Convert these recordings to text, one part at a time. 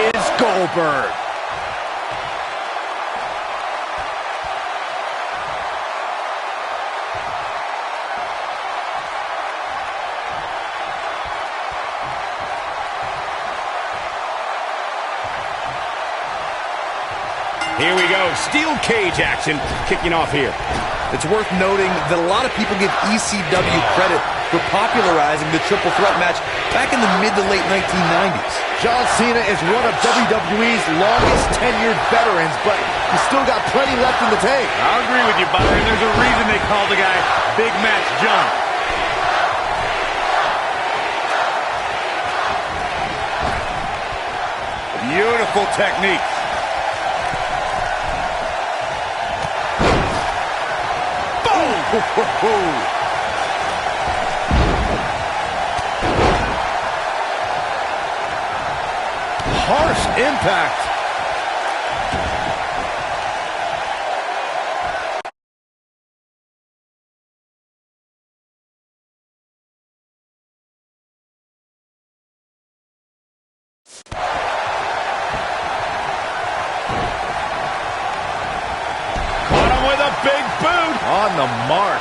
is Goldberg. Here we go, steel cage action kicking off here. It's worth noting that a lot of people give ECW credit for popularizing the triple threat match back in the mid to late 1990s. John Cena is one of WWE's longest tenured veterans, but he's still got plenty left in the tank. I'll agree with you, Byron. There's a reason they call the guy Big Match John. Beautiful technique. Harsh impact. Caught him with a big boot. On the mark.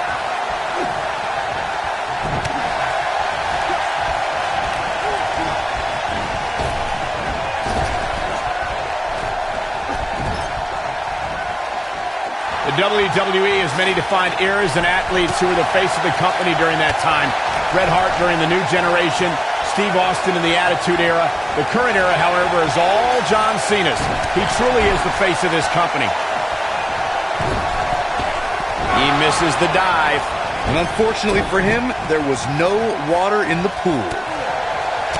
The WWE has many defined eras and athletes who were the face of the company during that time. Bret Hart during the New Generation, Steve Austin in the Attitude Era. The current era, however, is all John Cena's. He truly is the face of this company. He misses the dive. And unfortunately for him, there was no water in the pool.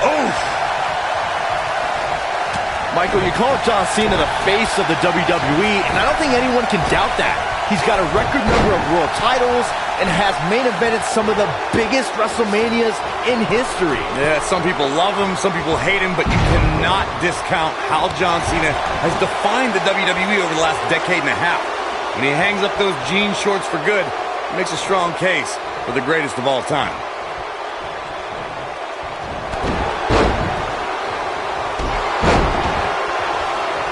Oh! Michael, you call John Cena the face of the WWE, and I don't think anyone can doubt that. He's got a record number of world titles and has main evented some of the biggest WrestleManias in history. Yeah, some people love him, some people hate him, but you cannot discount how John Cena has defined the WWE over the last decade and a half. When he hangs up those jean shorts for good, he makes a strong case for the greatest of all time.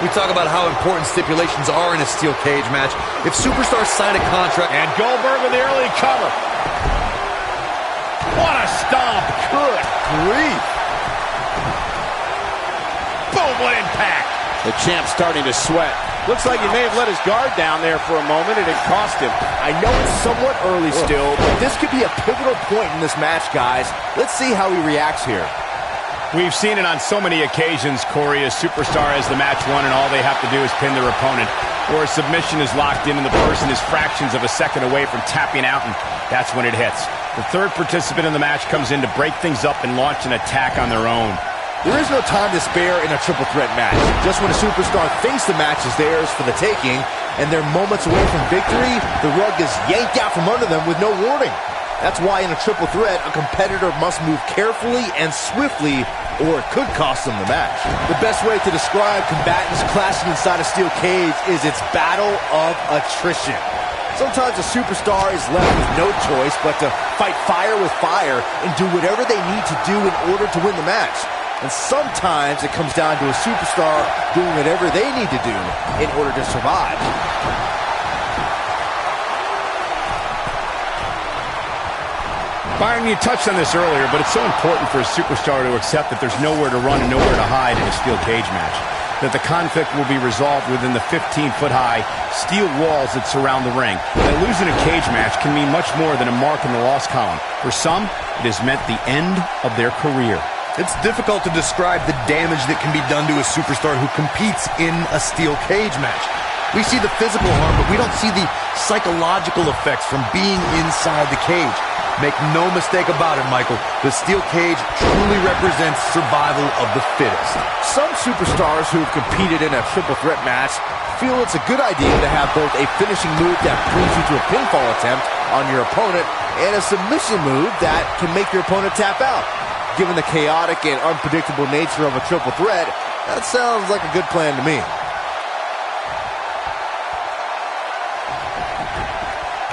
We talk about how important stipulations are in a steel cage match. If superstars sign a contract... And Goldberg with the early cover. What a stomp. Good grief. Boom, what impact. The champ's starting to sweat. Looks like he may have let his guard down there for a moment, and it cost him. I know it's somewhat early still, but this could be a pivotal point in this match, guys. Let's see how he reacts here. We've seen it on so many occasions, Corey. A superstar has the match won, and all they have to do is pin their opponent. Or a submission is locked in, and the person is fractions of a second away from tapping out, and that's when it hits. The third participant in the match comes in to break things up and launch an attack on their own. There is no time to spare in a triple threat match. Just when a superstar thinks the match is theirs for the taking, and they're moments away from victory, the rug is yanked out from under them with no warning. That's why in a triple threat, a competitor must move carefully and swiftly, or it could cost them the match. The best way to describe combatants clashing inside a steel cage is its battle of attrition. Sometimes a superstar is left with no choice but to fight fire with fire and do whatever they need to do in order to win the match. And sometimes it comes down to a superstar doing whatever they need to do in order to survive. Byron, you touched on this earlier, but it's so important for a superstar to accept that there's nowhere to run and nowhere to hide in a steel cage match. That the conflict will be resolved within the 15-foot-high steel walls that surround the ring. That losing a cage match can mean much more than a mark in the loss column. For some, it has meant the end of their career. It's difficult to describe the damage that can be done to a superstar who competes in a steel cage match. We see the physical harm, but we don't see the psychological effects from being inside the cage. Make no mistake about it, Michael. The steel cage truly represents survival of the fittest. Some superstars who have competed in a triple threat match feel it's a good idea to have both a finishing move that brings you to a pinfall attempt on your opponent and a submission move that can make your opponent tap out. Given the chaotic and unpredictable nature of a triple threat, that sounds like a good plan to me.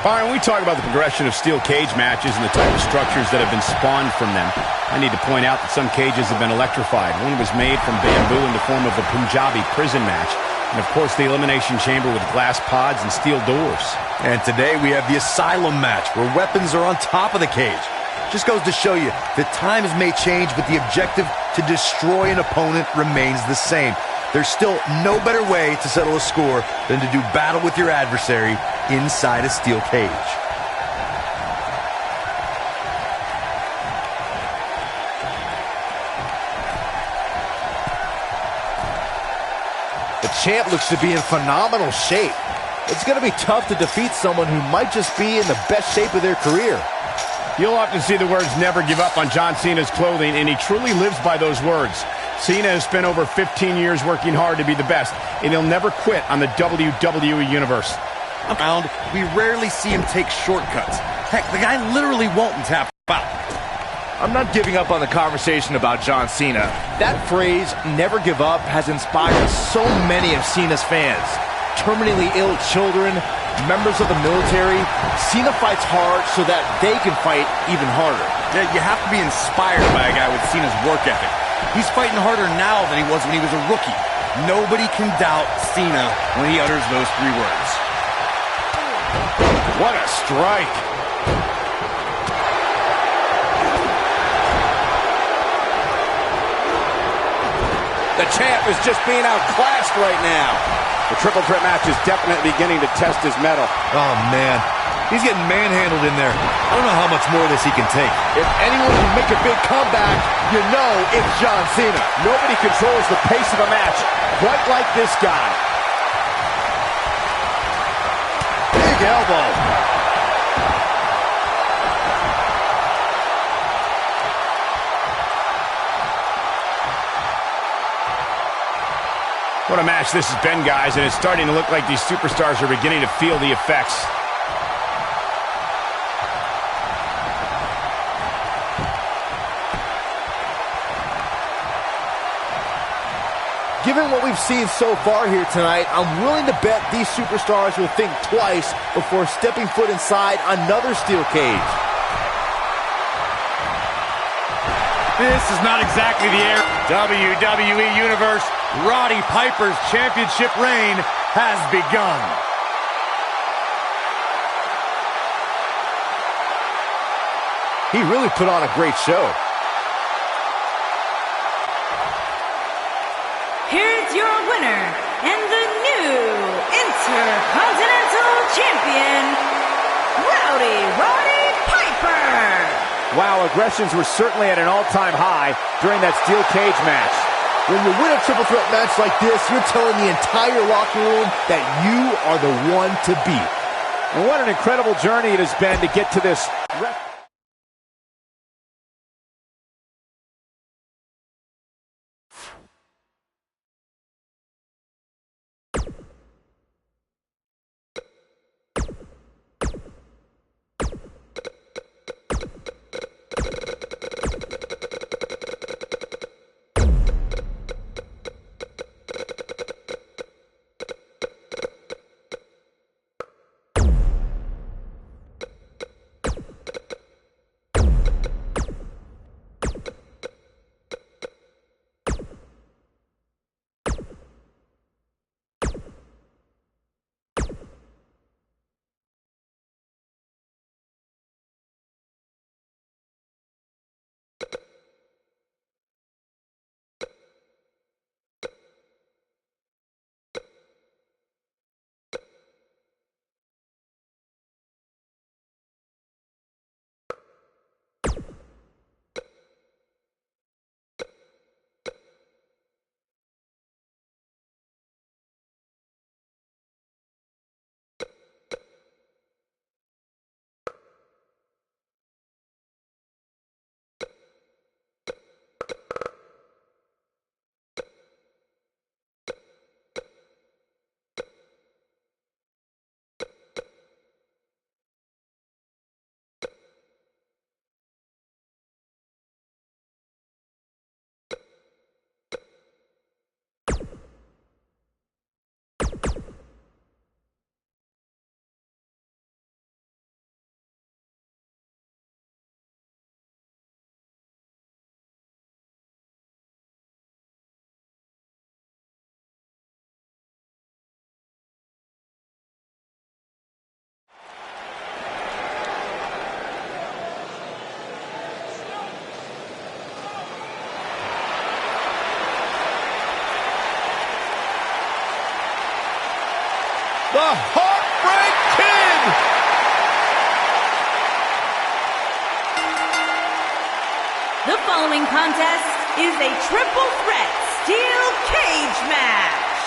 All right, when we talk about the progression of steel cage matches and the type of structures that have been spawned from them, I need to point out that some cages have been electrified. One was made from bamboo in the form of a Punjabi prison match. And, of course, the elimination chamber with glass pods and steel doors. And today we have the Asylum match, where weapons are on top of the cage. Just goes to show you that times may change, but the objective to destroy an opponent remains the same. There's still no better way to settle a score than to do battle with your adversary inside a steel cage. The champ looks to be in phenomenal shape. It's going to be tough to defeat someone who might just be in the best shape of their career. You'll often see the words "never give up" on John Cena's clothing, and he truly lives by those words. Cena has spent over 15 years working hard to be the best, and he'll never quit on the WWE Universe. We rarely see him take shortcuts. Heck, the guy literally won't tap out. I'm not giving up on the conversation about John Cena. That phrase, "never give up," has inspired so many of Cena's fans. Terminally ill children, members of the military. Cena fights hard so that they can fight even harder. Yeah, you have to be inspired by a guy with Cena's work ethic. He's fighting harder now than he was when he was a rookie. Nobody can doubt Cena when he utters those three words. What a strike. The champ is just being outclassed right now. The triple threat match is definitely beginning to test his mettle. Oh, man. He's getting manhandled in there. I don't know how much more of this he can take. If anyone can make a big comeback, you know it's John Cena. Nobody controls the pace of a match quite like this guy. Big elbow. What a match this has been, guys, and it's starting to look like these superstars are beginning to feel the effects. Given what we've seen so far here tonight, I'm willing to bet these superstars will think twice before stepping foot inside another steel cage. This is not exactly the air. WWE Universe, Roddy Piper's championship reign has begun. He really put on a great show. Here's your winner and the new Intercontinental Champion, Roddy Piper. Wow, aggressions were certainly at an all-time high during that steel cage match. When you win a triple threat match like this, you're telling the entire locker room that you are the one to beat. And what an incredible journey it has been to get to this. The Heartbreak Kid! The following contest is a triple threat steel cage match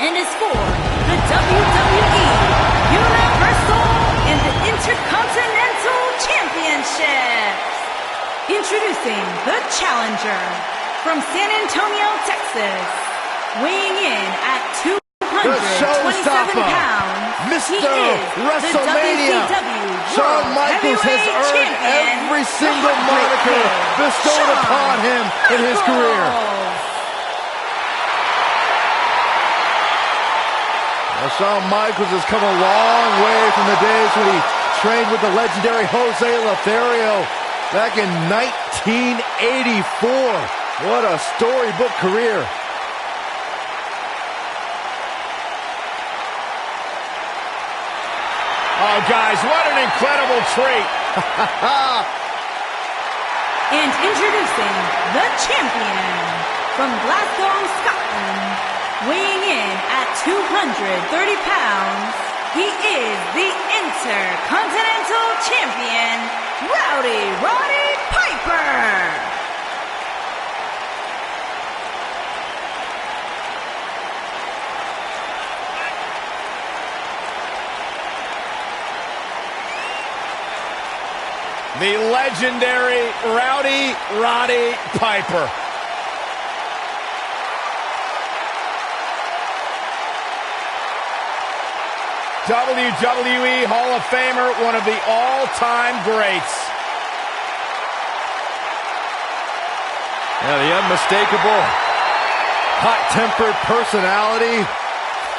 and is for the WWE Universal and the Intercontinental Championships. Introducing the challenger from San Antonio, Texas, weighing in at 227 pounds. Mr. He is WrestleMania. the WCW Shawn World Michaels has Heavyweight earned Champion, every single the moniker Heartbreak bestowed Kid, upon him in his Shawn career. Well, Shawn Michaels has come a long way from the days when he trained with the legendary Jose Lothario back in 1984. What a storybook career. Oh, guys, what an incredible treat. And introducing the champion from Glasgow, Scotland, weighing in at 230 pounds, he is the Intercontinental Champion, Roddy Piper. The legendary Roddy Piper. WWE Hall of Famer, one of the all-time greats. Yeah, the unmistakable, hot-tempered personality,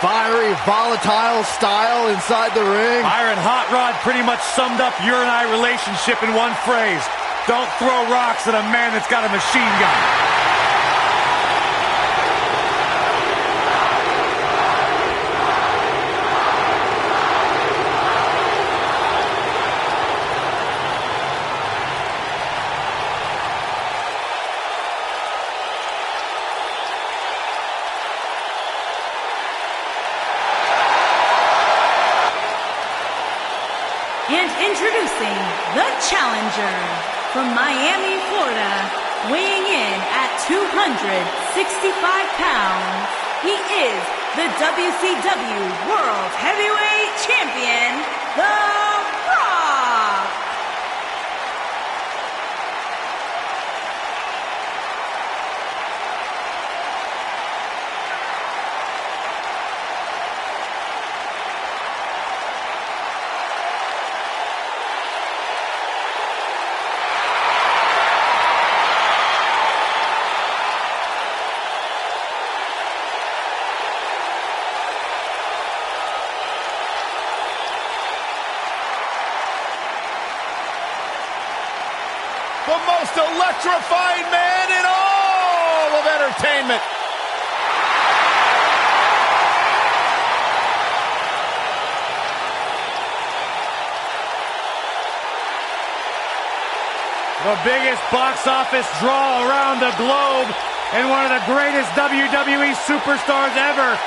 fiery, volatile style inside the ring. Iron Hot Rod pretty much summed up your and I relationship in one phrase. Don't throw rocks at a man that's got a machine gun. And introducing the challenger from Miami, Florida, weighing in at 265 pounds, he is the WCW World Heavyweight Champion, The Rock. The most electrifying man in all of entertainment. The biggest box office draw around the globe and one of the greatest WWE superstars ever.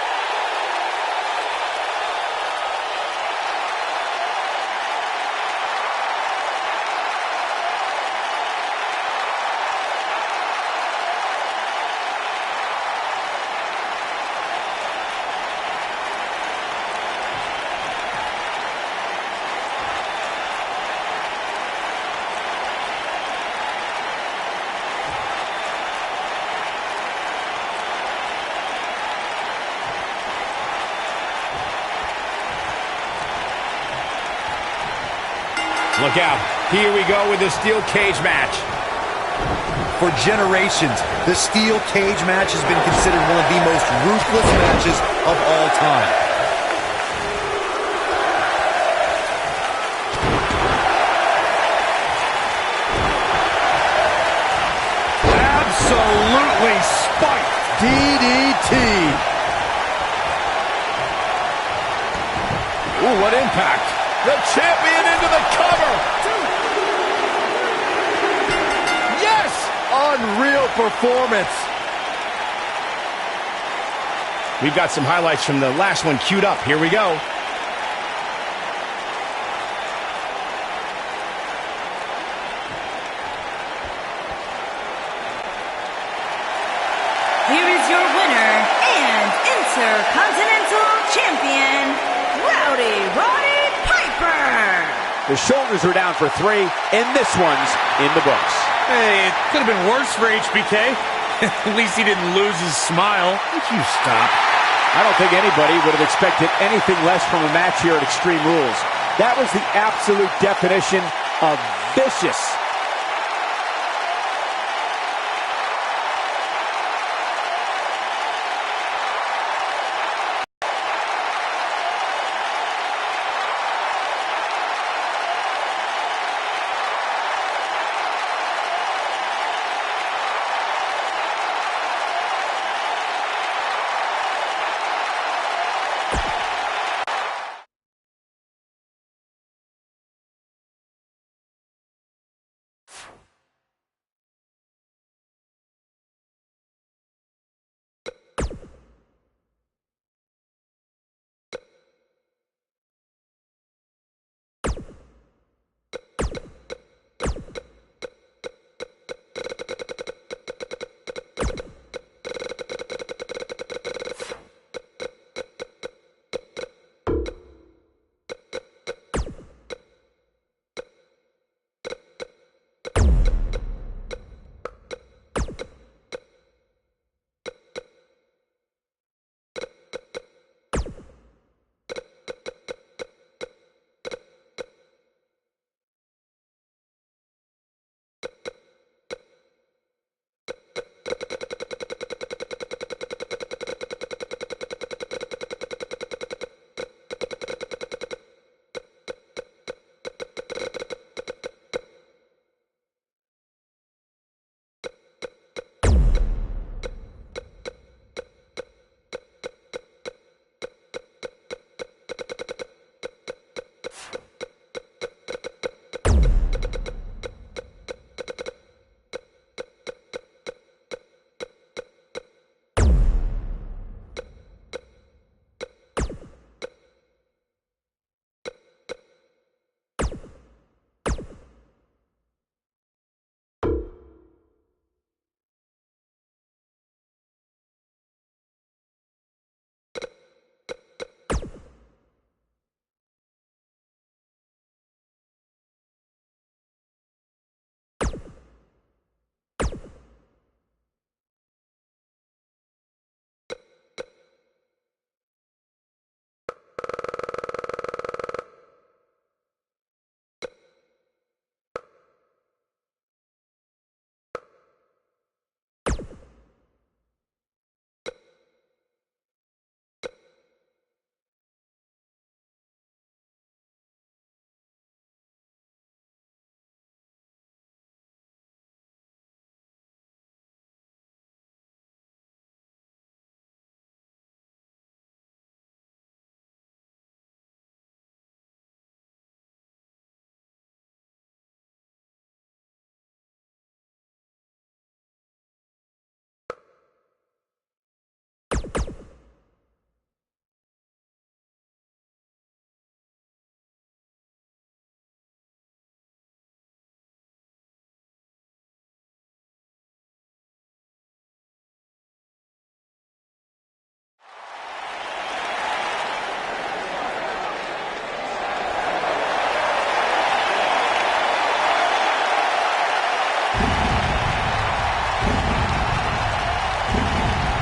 Look out. Here we go with the steel cage match. For generations, the steel cage match has been considered one of the most ruthless matches of all time. Absolutely spiked. DDT. Ooh, what impact. The champion into the cover. Yes! Unreal performance. We've got some highlights from the last one queued up. Here we go. The shoulders are down for 3, and this one's in the books. Hey, it could have been worse for HBK. At least he didn't lose his smile. Would you stop? I don't think anybody would have expected anything less from a match here at Extreme Rules. That was the absolute definition of vicious.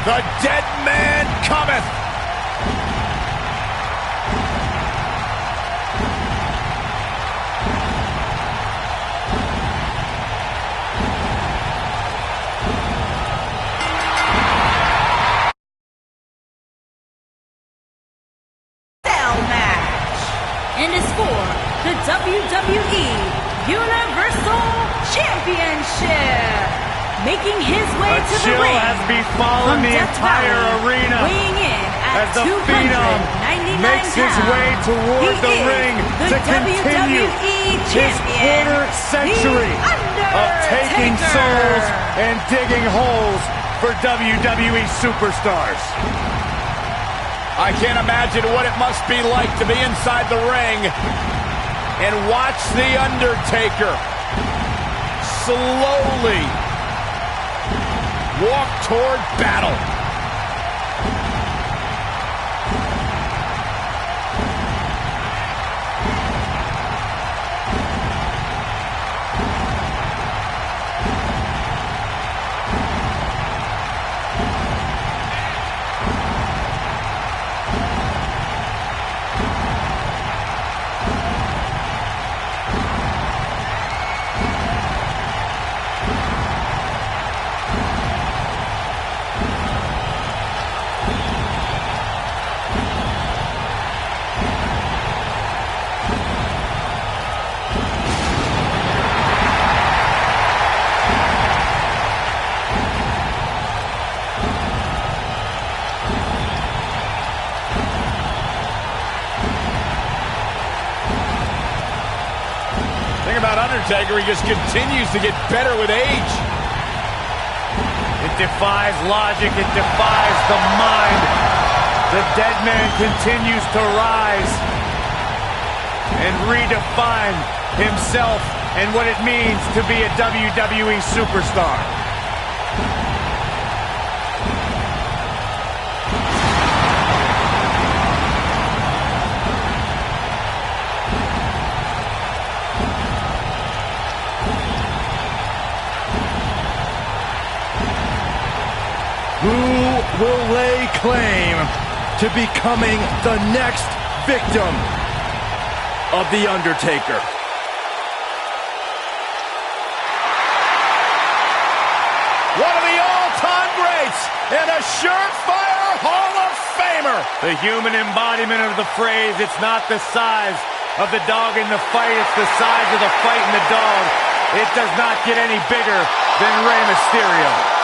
The dead man cometh. And is for the WWE Universal Championship. Making his way to the ring has befallen the entire arena weighing in at as the Phenom 299 makes his way toward the ring to continue his quarter-century of taking souls and digging holes for WWE superstars. I can't imagine what it must be like to be inside the ring and watch The Undertaker slowly walk toward battle. Undertaker. He just continues to get better with age. It defies logic. It defies the mind. The dead man continues to rise and redefine himself and what it means to be a WWE superstar. Who will lay claim to becoming the next victim of The Undertaker? One of the all-time greats and a surefire Hall of Famer. The human embodiment of the phrase, it's not the size of the dog in the fight, it's the size of the fight in the dog. It does not get any bigger than Rey Mysterio.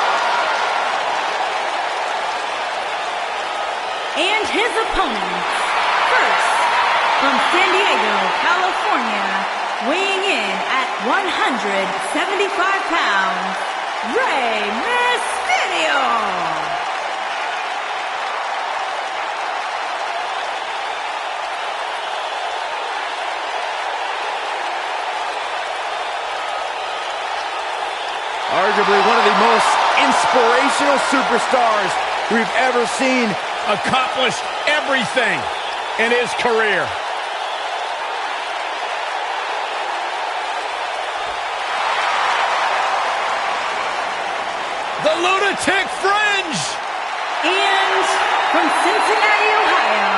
And his opponents, first, from San Diego, California, weighing in at 175 pounds, Rey Mysterio. Arguably one of the most inspirational superstars we've ever seen. Accomplished everything in his career. The Lunatic Fringe! And from Cincinnati, Ohio,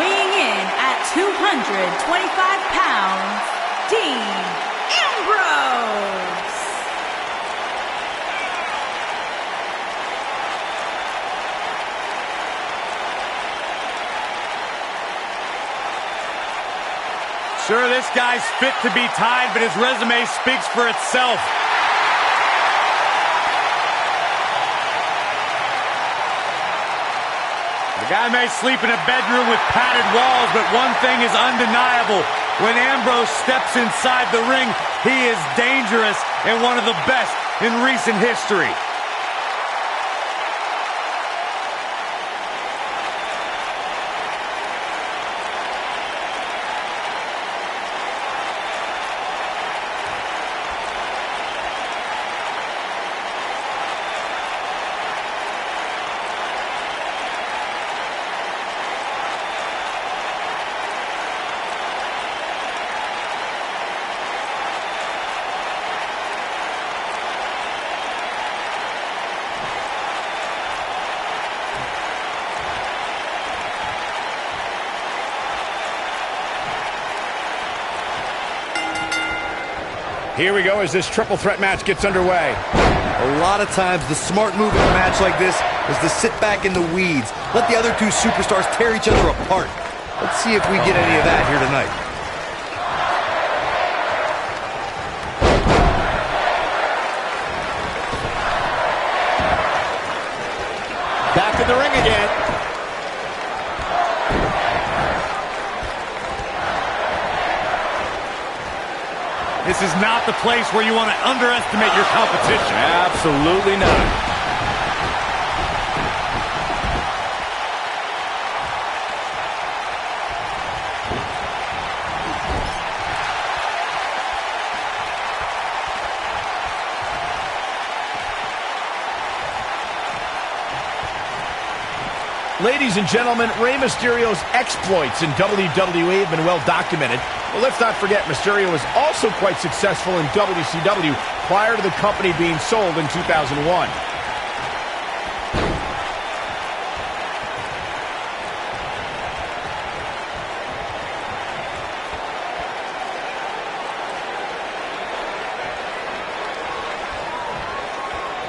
weighing in at 225 pounds, Dean Ambrose. Sure, this guy's fit to be tied, but his resume speaks for itself. The guy may sleep in a bedroom with padded walls, but one thing is undeniable. When Ambrose steps inside the ring, he is dangerous and one of the best in recent history. Here we go as this triple threat match gets underway. A lot of times, the smart move in a match like this is to sit back in the weeds. Let the other two superstars tear each other apart. Let's see if we get any of that here tonight. Back in the ring again. This is not the place where you want to underestimate your competition. Absolutely not. Ladies and gentlemen, Rey Mysterio's exploits in WWE have been well documented. But let's not forget, Mysterio was also quite successful in WCW prior to the company being sold in 2001.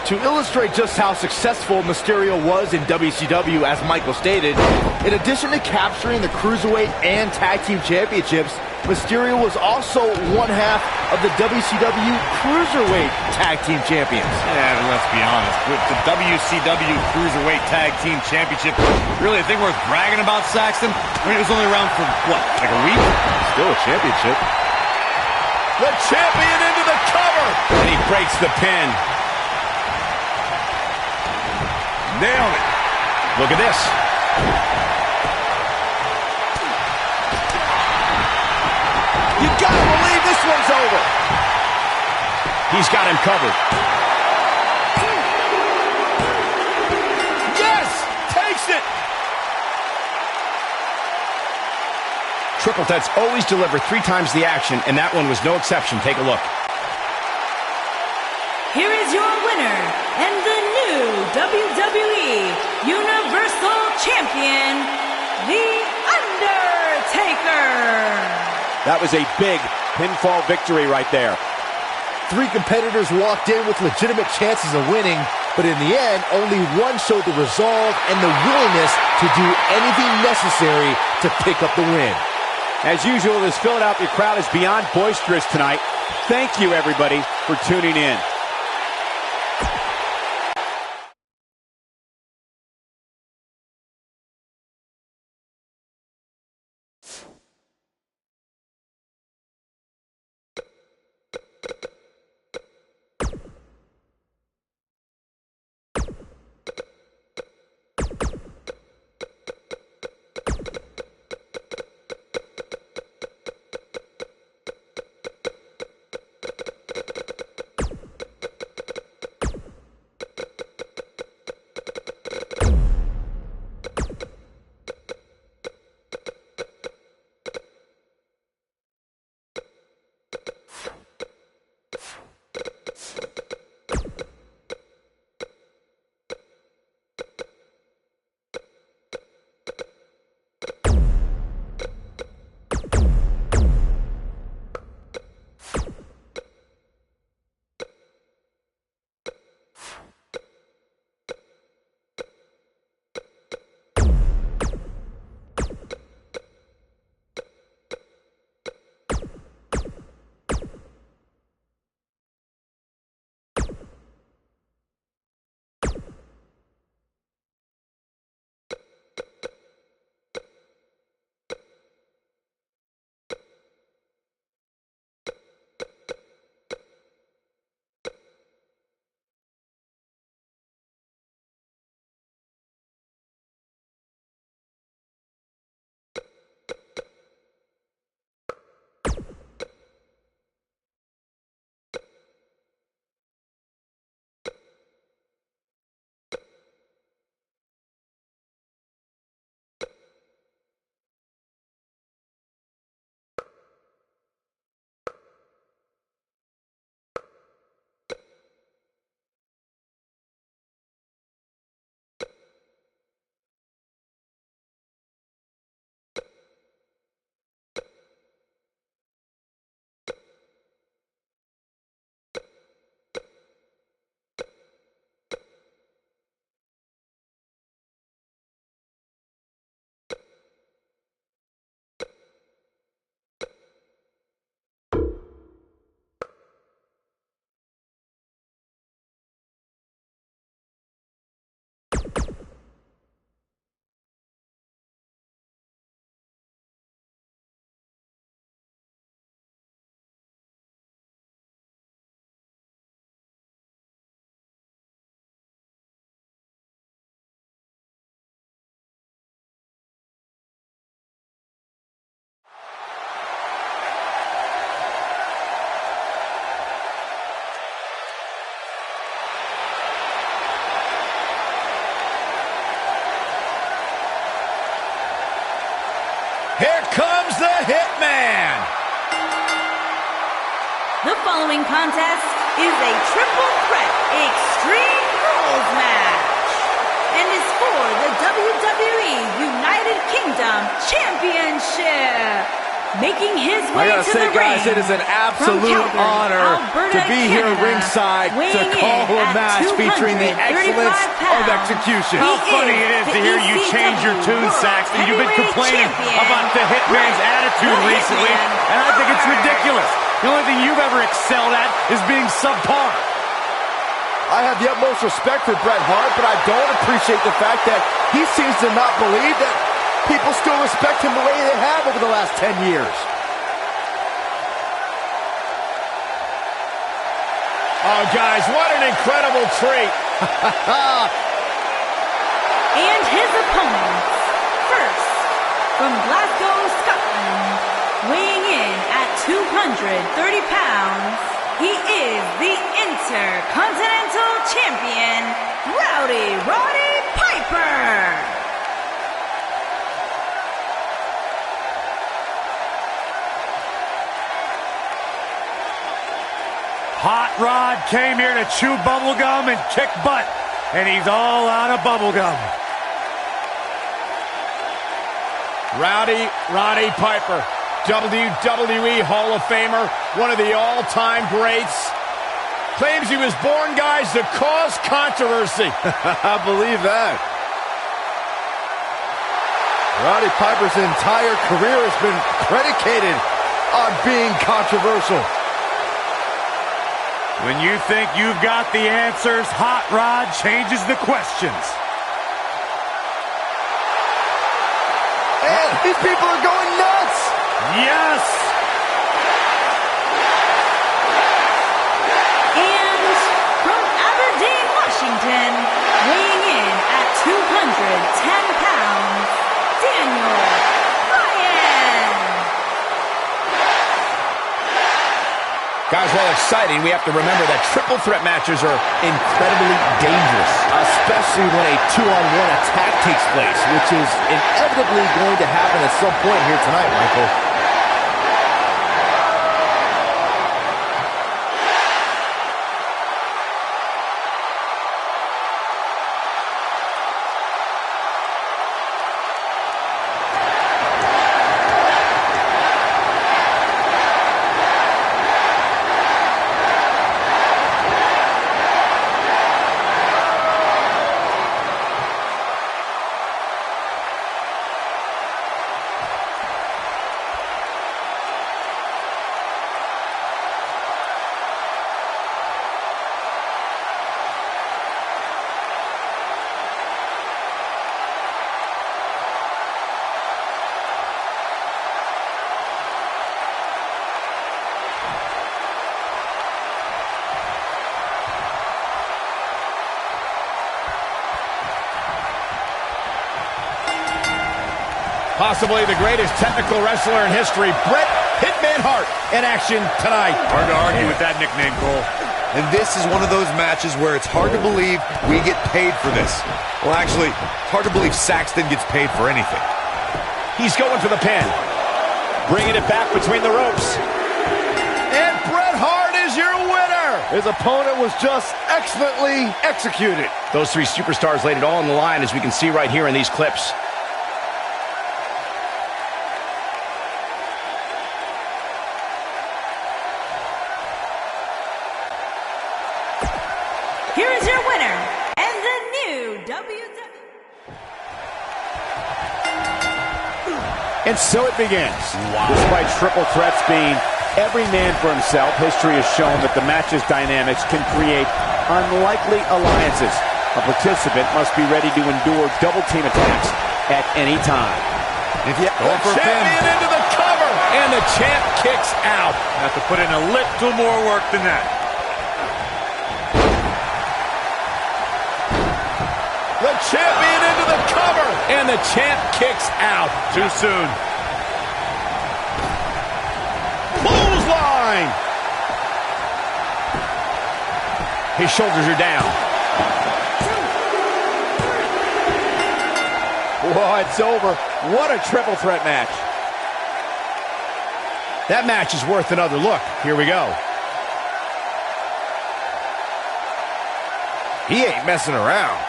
To illustrate just how successful Mysterio was in WCW, as Michael stated, in addition to capturing the Cruiserweight and Tag Team Championships, Mysterio was also one half of the WCW Cruiserweight Tag Team Champions. Yeah, but let's be honest, with the WCW Cruiserweight Tag Team Championship, really a thing worth bragging about, Saxton? I mean, it was only around for, what, like a week? Still a championship. The champion into the cover. And he breaks the pin. Nailed it. Look at this. You gotta believe this one's over. He's got him covered. Yes! Takes it! Triple Threats always deliver 3 times the action, and that one was no exception. Take a look. Here is your winner, and the new WWE Universal Champion, The Undertaker. That was a big pinfall victory right there. 3 competitors walked in with legitimate chances of winning, but in the end, only one showed the resolve and the willingness to do anything necessary to pick up the win. As usual, this Philadelphia crowd is beyond boisterous tonight. Thank you, everybody, for tuning in. Here comes the Hitman! The following contest is a triple threat Extreme Rules match and is for the WWE United Kingdom Championship. Making his way I gotta to say, the guys, ring it is an absolute from Calgary, honor Alberta, to be here Canada, ringside to weighing call in a at match featuring the 235 excellence of pounds. execution. How He funny is it is the to hear you change your ECW tune, World Saxton. You've been Heavyweight complaining Champion, about the Hitman's Bret attitude the recently, Hitman and I think it's Hart. ridiculous. The only thing you've ever excelled at is being subpar. I have the utmost respect for Bret Hart, but I don't appreciate the fact that he seems to not believe that people still respect him the way they have over the last 10 years. Oh, guys, what an incredible treat. And his opponents, first, from Glasgow, Scotland, weighing in at 230 pounds, he is the Intercontinental Champion, Roddy Piper. Hot Rod came here to chew bubblegum and kick butt, and he's all out of bubblegum. Roddy Piper, WWE Hall of Famer, one of the all-time greats. Claims he was born, guys, to cause controversy. I believe that. Roddy Piper's entire career has been predicated on being controversial. When you think you've got the answers, Hot Rod changes the questions. And these people are going nuts! Yes! And from Aberdeen, Washington, weighing in at 210 pounds, Daniel Bryan. Guys, while exciting, we have to remember that triple threat matches are incredibly dangerous. Especially when a two-on-one attack takes place, which is inevitably going to happen at some point here tonight, Michael. Possibly the greatest technical wrestler in history, Bret Hitman Hart, in action tonight. Hard to argue with that nickname, Cole. And this is one of those matches where it's hard to believe we get paid for this. Well, actually, hard to believe Saxton gets paid for anything. He's going for the pin. Bringing it back between the ropes. And Bret Hart is your winner. His opponent was just excellently executed. Those three superstars laid it all on the line, as we can see right here in these clips. Here is your winner, and the new WWE. And so it begins. Wow. Despite triple threats being every man for himself, history has shown that the match's dynamics can create unlikely alliances. A participant must be ready to endure double team attacks at any time. If you champion into the cover, and the champ kicks out. Have to put in a little more work than that. The champion into the cover, and the champ kicks out. Too soon. Clothesline. His shoulders are down. Whoa, it's over. What a triple threat match. That match is worth another look. Here we go. He ain't messing around.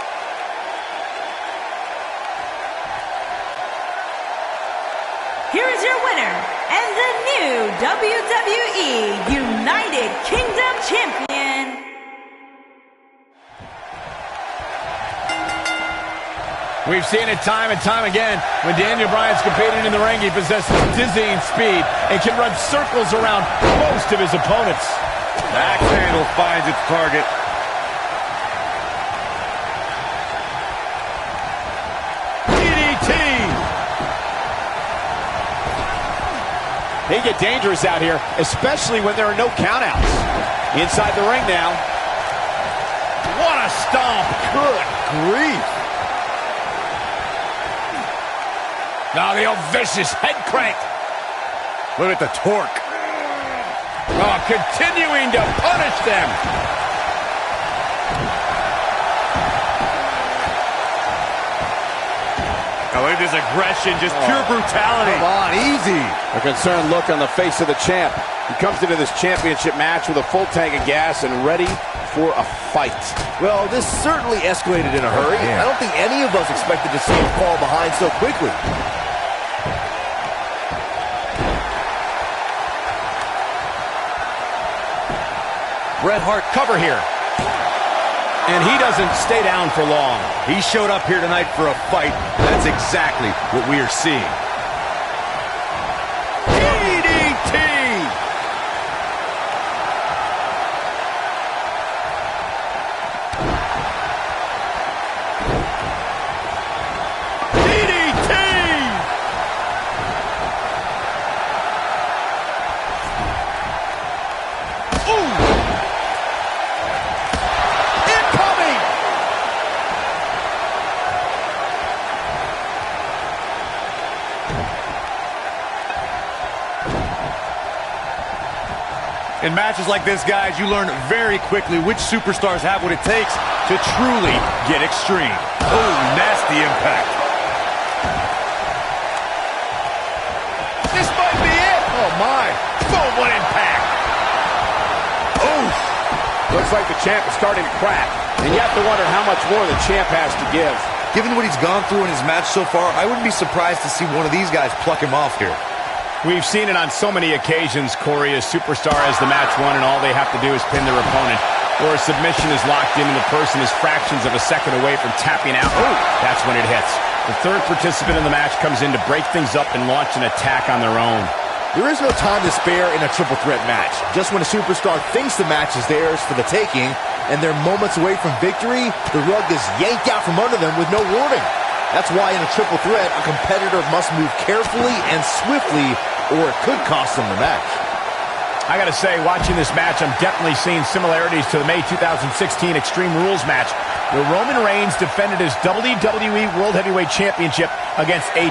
Here is your winner, and the new WWE United Kingdom Champion. We've seen it time and time again. When Daniel Bryan's competing in the ring, he possesses dizzying speed and can run circles around most of his opponents. The axe handle finds its target. They get dangerous out here, especially when there are no countouts. Inside the ring now. What a stomp. Good grief. Now the old vicious head crank. Look at the torque. Oh, continuing to punish them. Oh, look at this aggression, just pure brutality. Come on, easy. A concerned look on the face of the champ. He comes into this championship match with a full tank of gas and ready for a fight. Well, this certainly escalated in a hurry. I don't think any of us expected to see him fall behind so quickly. Bret Hart cover here. And he doesn't stay down for long. He showed up here tonight for a fight. That's exactly what we are seeing. DDT! DDT! Ooh! In matches like this, guys, you learn very quickly which superstars have what it takes to truly get extreme. Oh, nasty impact. This might be it. Oh, my. Boom, what impact. Oof. Looks like the champ is starting to crack. And you have to wonder how much more the champ has to give. Given what he's gone through in his match so far, I wouldn't be surprised to see one of these guys pluck him off here. We've seen it on so many occasions, Corey. A superstar has the match won, and all they have to do is pin their opponent. Or a submission is locked in, and the person is fractions of a second away from tapping out. Oh, that's when it hits. The third participant in the match comes in to break things up and launch an attack on their own. There is no time to spare in a triple threat match. Just when a superstar thinks the match is theirs for the taking, and they're moments away from victory, the rug is yanked out from under them with no warning. That's why in a triple threat, a competitor must move carefully and swiftly, or it could cost them the match. I gotta say, watching this match, I'm definitely seeing similarities to the May 2016 Extreme Rules match, where Roman Reigns defended his WWE World Heavyweight Championship against a...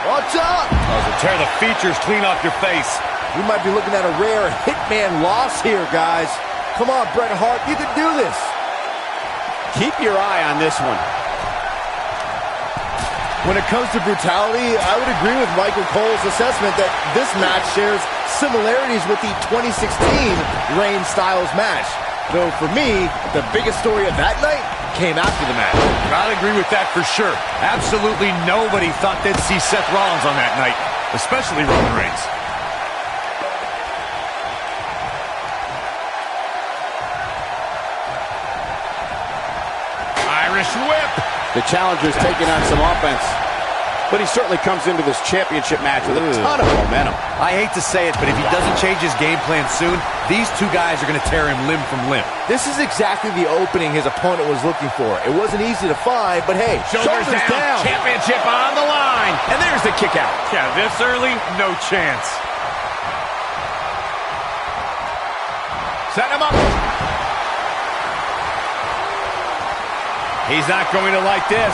Watch out! To tear the features clean off your face. We might be looking at a rare hitman loss here, guys. Come on, Bret Hart, you can do this. Keep your eye on this one. When it comes to brutality, I would agree with Michael Cole's assessment that this match shares similarities with the 2016 Reigns-Styles match. Though for me, the biggest story of that night came after the match. I'd agree with that for sure. Absolutely nobody thought they'd see Seth Rollins on that night, especially Roman Reigns. Irish whip. The challenger's taking on some offense, but he certainly comes into this championship match with a ton of momentum. I hate to say it, but if he doesn't change his game plan soon, these two guys are going to tear him limb from limb. This is exactly the opening his opponent was looking for. It wasn't easy to find, but hey, shoulders down. Championship on the line. And there's the kick out. Yeah, this early, no chance. Set him up. He's not going to like this.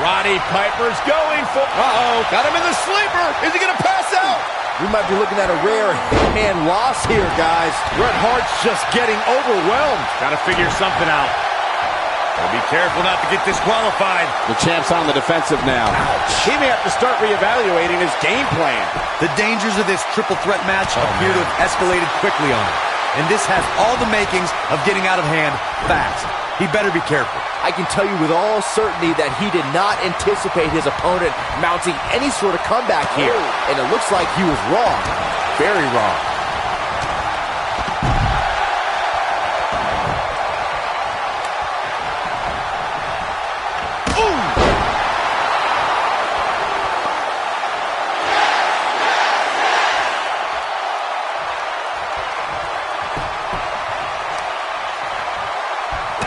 Roddy Piper's going for... Uh-oh, got him in the sleeper. Is he going to pass out? We might be looking at a rare hitman loss here, guys. Bret Hart's just getting overwhelmed. Got to figure something out. Gotta be careful not to get disqualified. The champ's on the defensive now. Ouch. He may have to start reevaluating his game plan. The dangers of this triple threat match appear to have escalated quickly on him. And this has all the makings of getting out of hand fast. He better be careful. I can tell you with all certainty that he did not anticipate his opponent mounting any sort of comeback here. And it looks like he was wrong. Very wrong.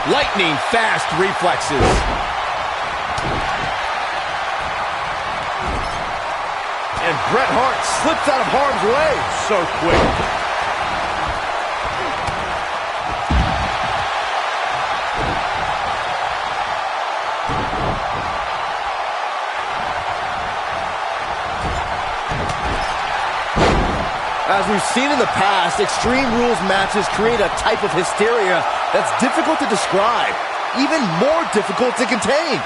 Lightning fast reflexes. And Bret Hart slips out of harm's way. So quick. As we've seen in the past, Extreme Rules matches create a type of hysteria that's difficult to describe, even more difficult to contain.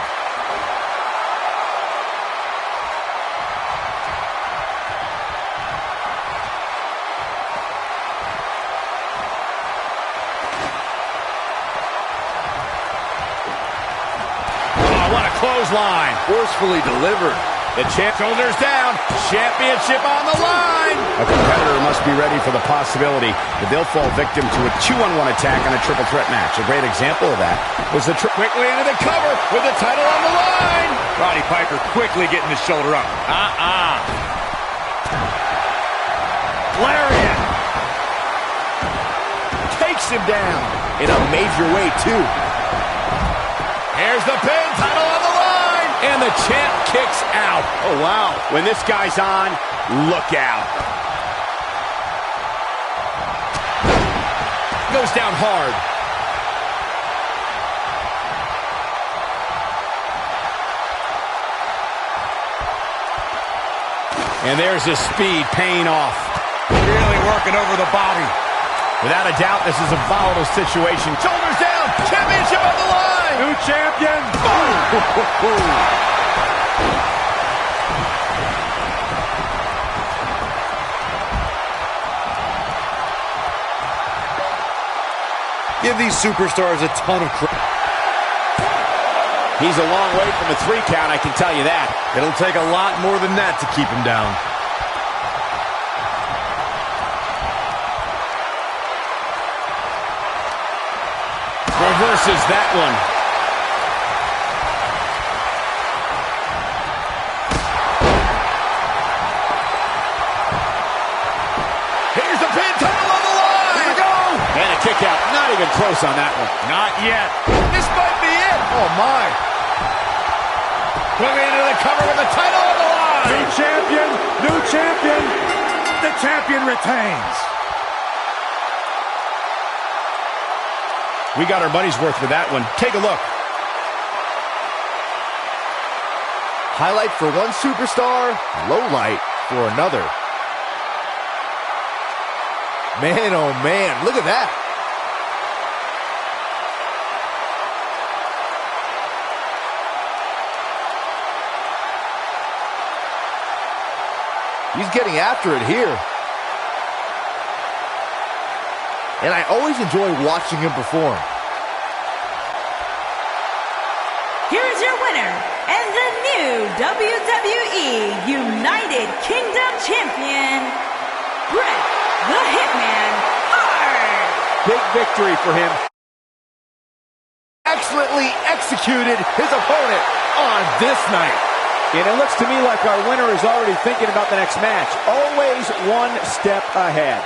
Oh, what a clothesline. Forcefully delivered. The champ, shoulders down, championship on the line. A competitor must be ready for the possibility that they'll fall victim to a 2-on-1 attack on a triple threat match. A great example of that was the quickly into the cover with the title on the line. Roddy Piper quickly getting his shoulder up. Lariat. Takes him down in a major way, too. Here's the pin, title on the line. And the champ kicks out. Oh, wow. When this guy's on, look out. Goes down hard. And there's his speed paying off. Really working over the body. Without a doubt, this is a volatile situation. Shoulders down, championship on the line. New champion. Give these superstars a ton of credit. He's a long way from a 3 count, I can tell you that. It'll take a lot more than that to keep him down. Reverses that one. Here's the pin, title on the line. Here we go. And a kick out. Not even close on that one. Not yet. This might be it. Oh, my. Quickly into the cover with the title on the line. New champion. New champion. The champion retains. We got our money's worth with that one. Take a look. Highlight for one superstar, low light for another. Man, oh man, look at that. He's getting after it here. And I always enjoy watching him perform. Here is your winner and the new WWE United Kingdom Champion, Bret the Hitman Hart. Big victory for him. Excellently executed his opponent on this night. And it looks to me like our winner is already thinking about the next match. Always one step ahead.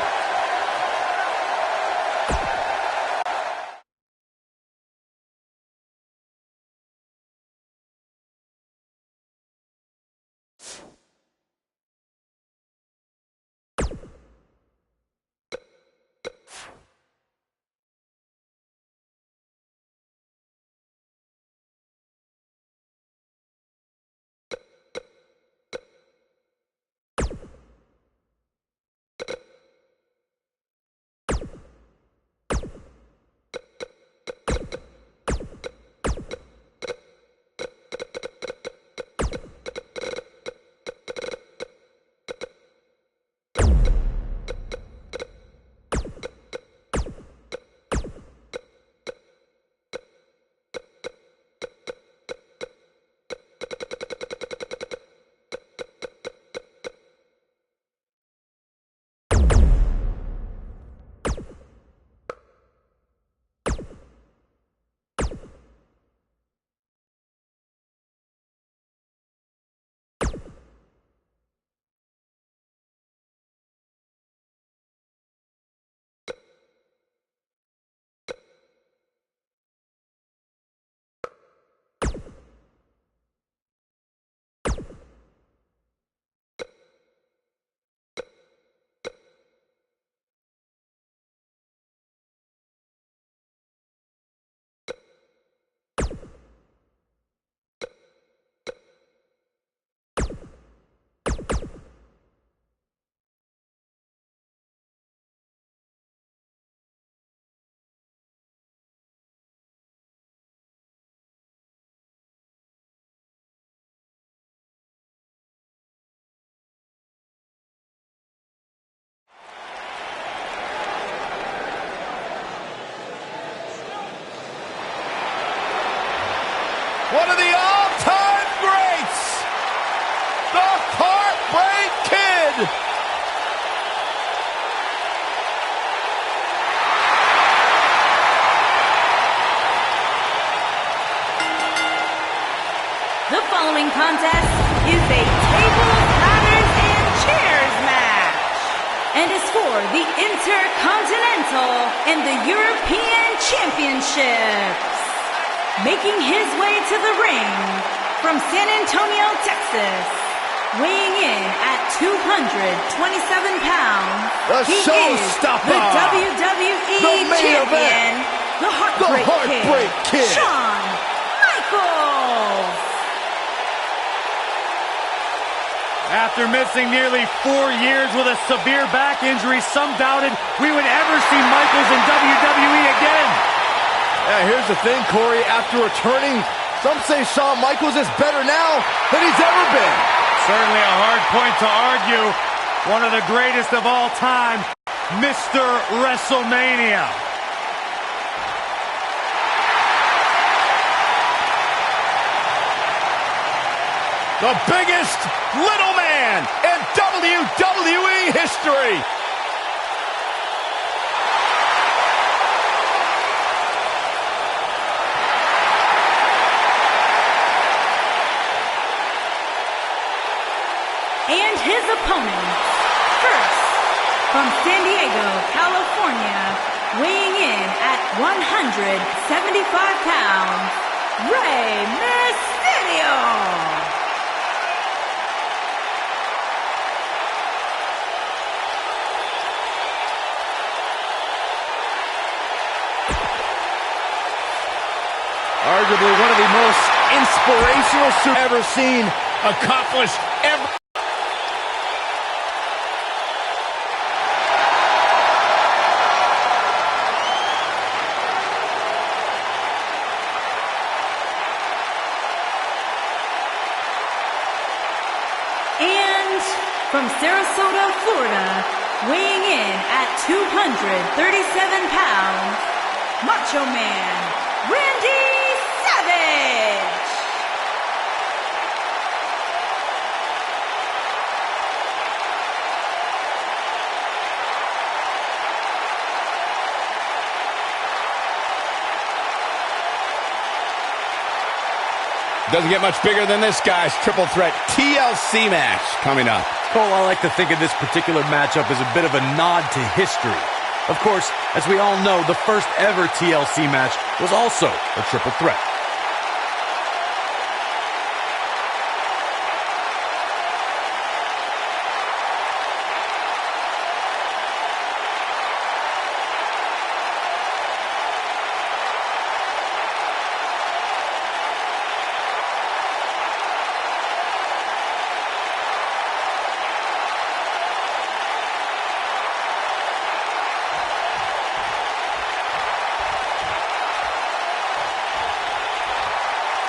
one of the all-time greats, the Heartbreak Kid. The following contest is a tables, ladders, and chairs match, and is for the Intercontinental and the European Championships. Making his way to the ring from San Antonio, Texas, weighing in at 227 pounds, The he showstopper, is the WWE the main Champion, event, the Heartbreak Kid, Shawn Michaels. After missing nearly 4 years with a severe back injury, some doubted we would ever see Michaels in WWE again. Yeah, here's the thing, Corey. After returning, some say Shawn Michaels is better now than he's ever been. Certainly a hard point to argue. One of the greatest of all time, Mr. WrestleMania. The biggest little man in WWE history. And his opponent, first, from San Diego, California, weighing in at 175 pounds, Rey Mysterio. Arguably one of the most inspirational suits ever seen, Accomplished every... And from Sarasota, Florida, weighing in at 237 pounds, Macho Man, Randy Savage. Doesn't get much bigger than this, guys. Triple threat TLC match coming up. Cole, I like to think of this particular matchup as a bit of a nod to history. Of course, as we all know, the first ever TLC match was also a triple threat.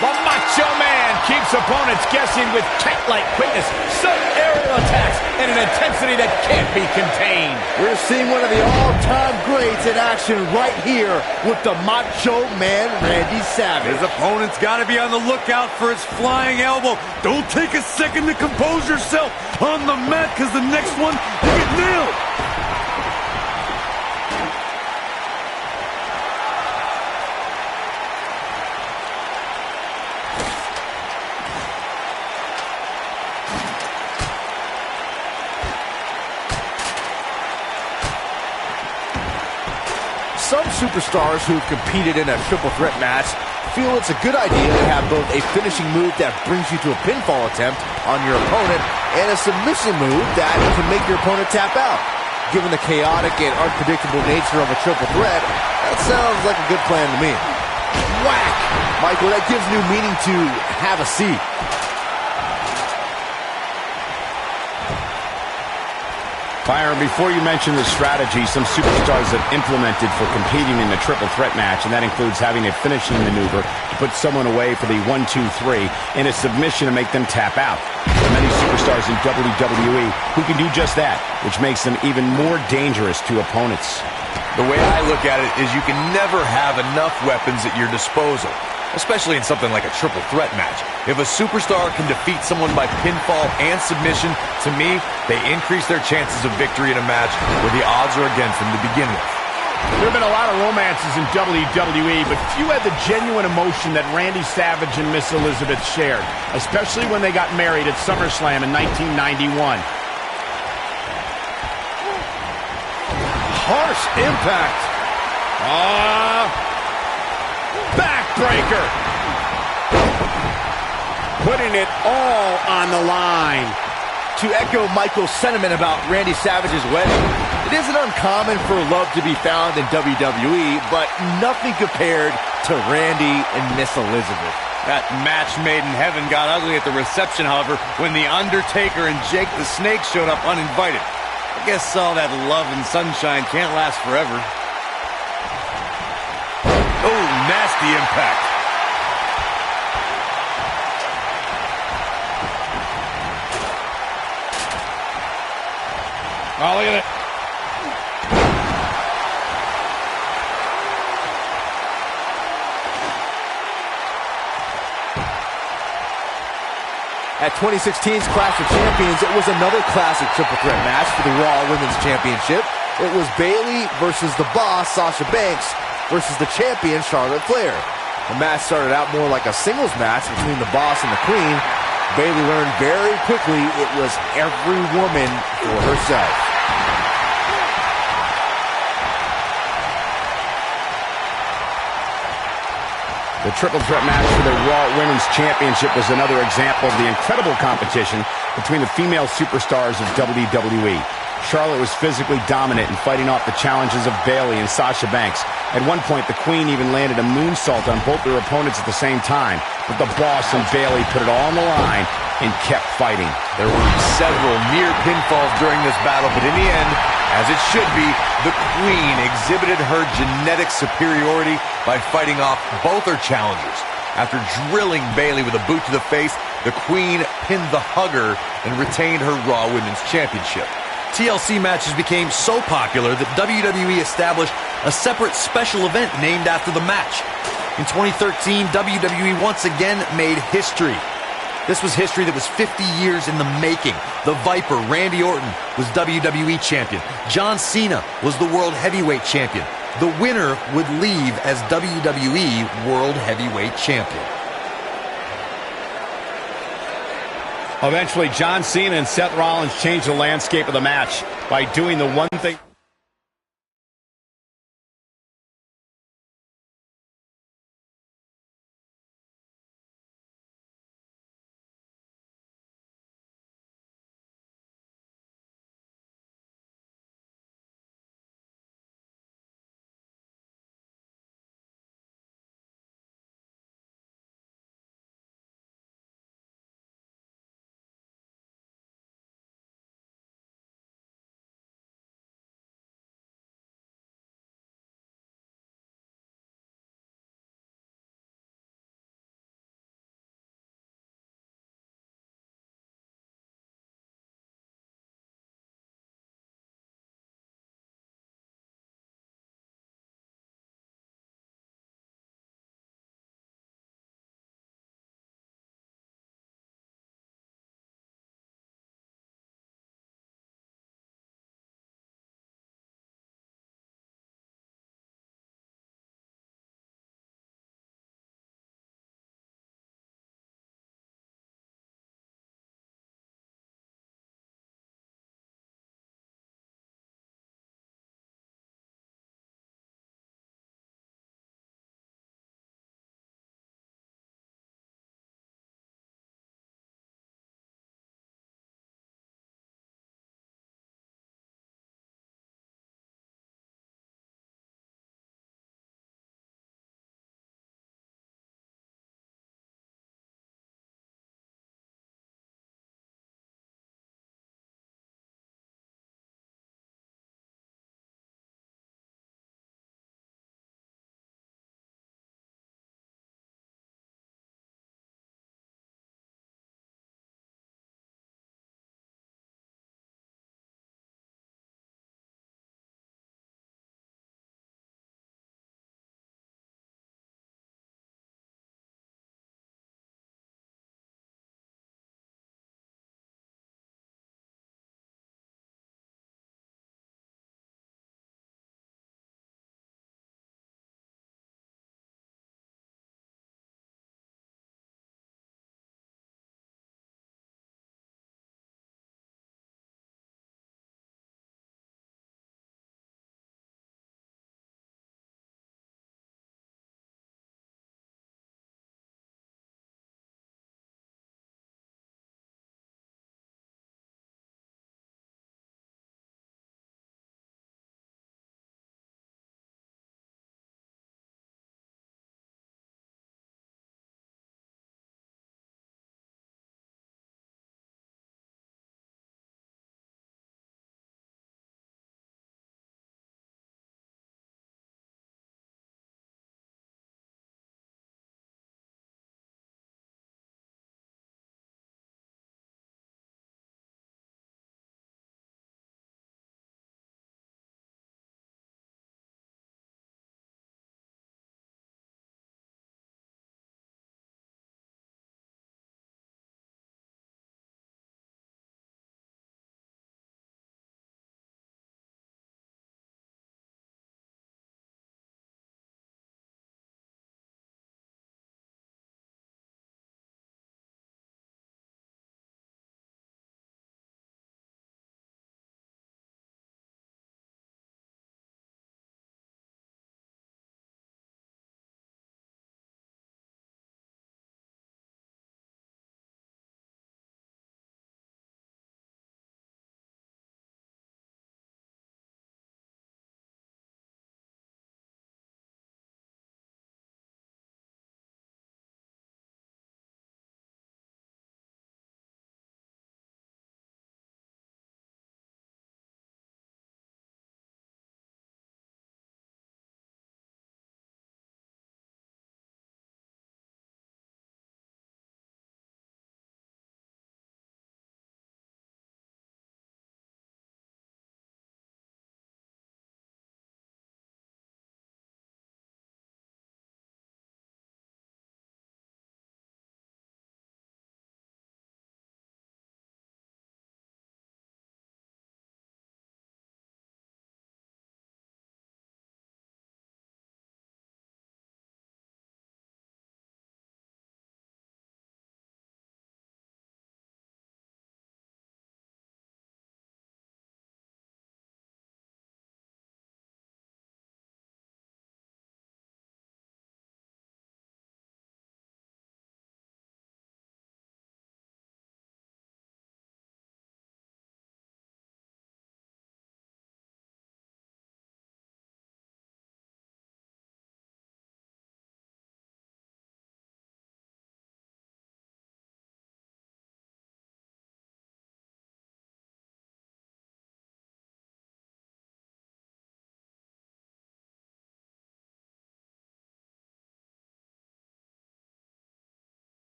The Macho Man keeps opponents guessing with cat-like quickness, sudden aerial attacks, and an intensity that can't be contained. we're seeing one of the all-time greats in action right here with the Macho Man, Randy Savage. His opponent's got to be on the lookout for his flying elbow. Don't take a second to compose yourself on the mat, because the next one, you get nailed. Some superstars who've competed in a triple threat match feel it's a good idea to have both a finishing move that brings you to a pinfall attempt on your opponent and a submission move that can make your opponent tap out. Given the chaotic and unpredictable nature of a triple threat, that sounds like a good plan to me. Whack! Michael, that gives new meaning to have a seat. Byron, before you mention the strategy some superstars have implemented for competing in a triple threat match, and that includes having a finishing maneuver to put someone away for the 1-2-3 and a submission to make them tap out. There are many superstars in WWE who can do just that, which makes them even more dangerous to opponents. The way I look at it is you can never have enough weapons at your disposal. especially in something like a triple threat match. If a superstar can defeat someone by pinfall and submission, to me, they increase their chances of victory in a match where the odds are against them to begin with. There have been a lot of romances in WWE, but few had the genuine emotion that Randy Savage and Miss Elizabeth shared, especially when they got married at SummerSlam in 1991. Harsh impact. Backbreaker. Putting it all on the line. To echo Michael's sentiment about Randy Savage's wedding, it isn't uncommon for love to be found in WWE, but nothing compared to Randy and Miss Elizabeth. That match made in heaven got ugly at the reception, however, when The Undertaker and Jake the Snake showed up uninvited. I guess all that love and sunshine can't last forever. Oh, nasty impact. Oh, look at it. At 2016's Clash of Champions, it was another classic triple threat match for the Raw Women's Championship. It was Bayley versus the Boss, Sasha Banks, versus the champion, Charlotte Flair. The match started out more like a singles match between the Boss and the Queen. Bayley learned very quickly it was every woman for herself. The triple threat match for the Raw Women's Championship was another example of the incredible competition between the female superstars of WWE. Charlotte was physically dominant in fighting off the challenges of Bayley and Sasha Banks. At one point, the Queen even landed a moonsault on both their opponents at the same time. But the Boss and Bayley put it all on the line and kept fighting. There were several near pinfalls during this battle, but in the end, as it should be, the Queen exhibited her genetic superiority by fighting off both her challengers. After drilling Bayley with a boot to the face, the Queen pinned the Hugger and retained her Raw Women's Championship. TLC matches became so popular that WWE established a separate special event named after the match. In 2013, WWE once again made history. This was history that was 50 years in the making. The Viper, Randy Orton, was WWE Champion. John Cena was the World Heavyweight Champion. The winner would leave as WWE World Heavyweight Champion. Eventually, John Cena and Seth Rollins changed the landscape of the match by doing the one thing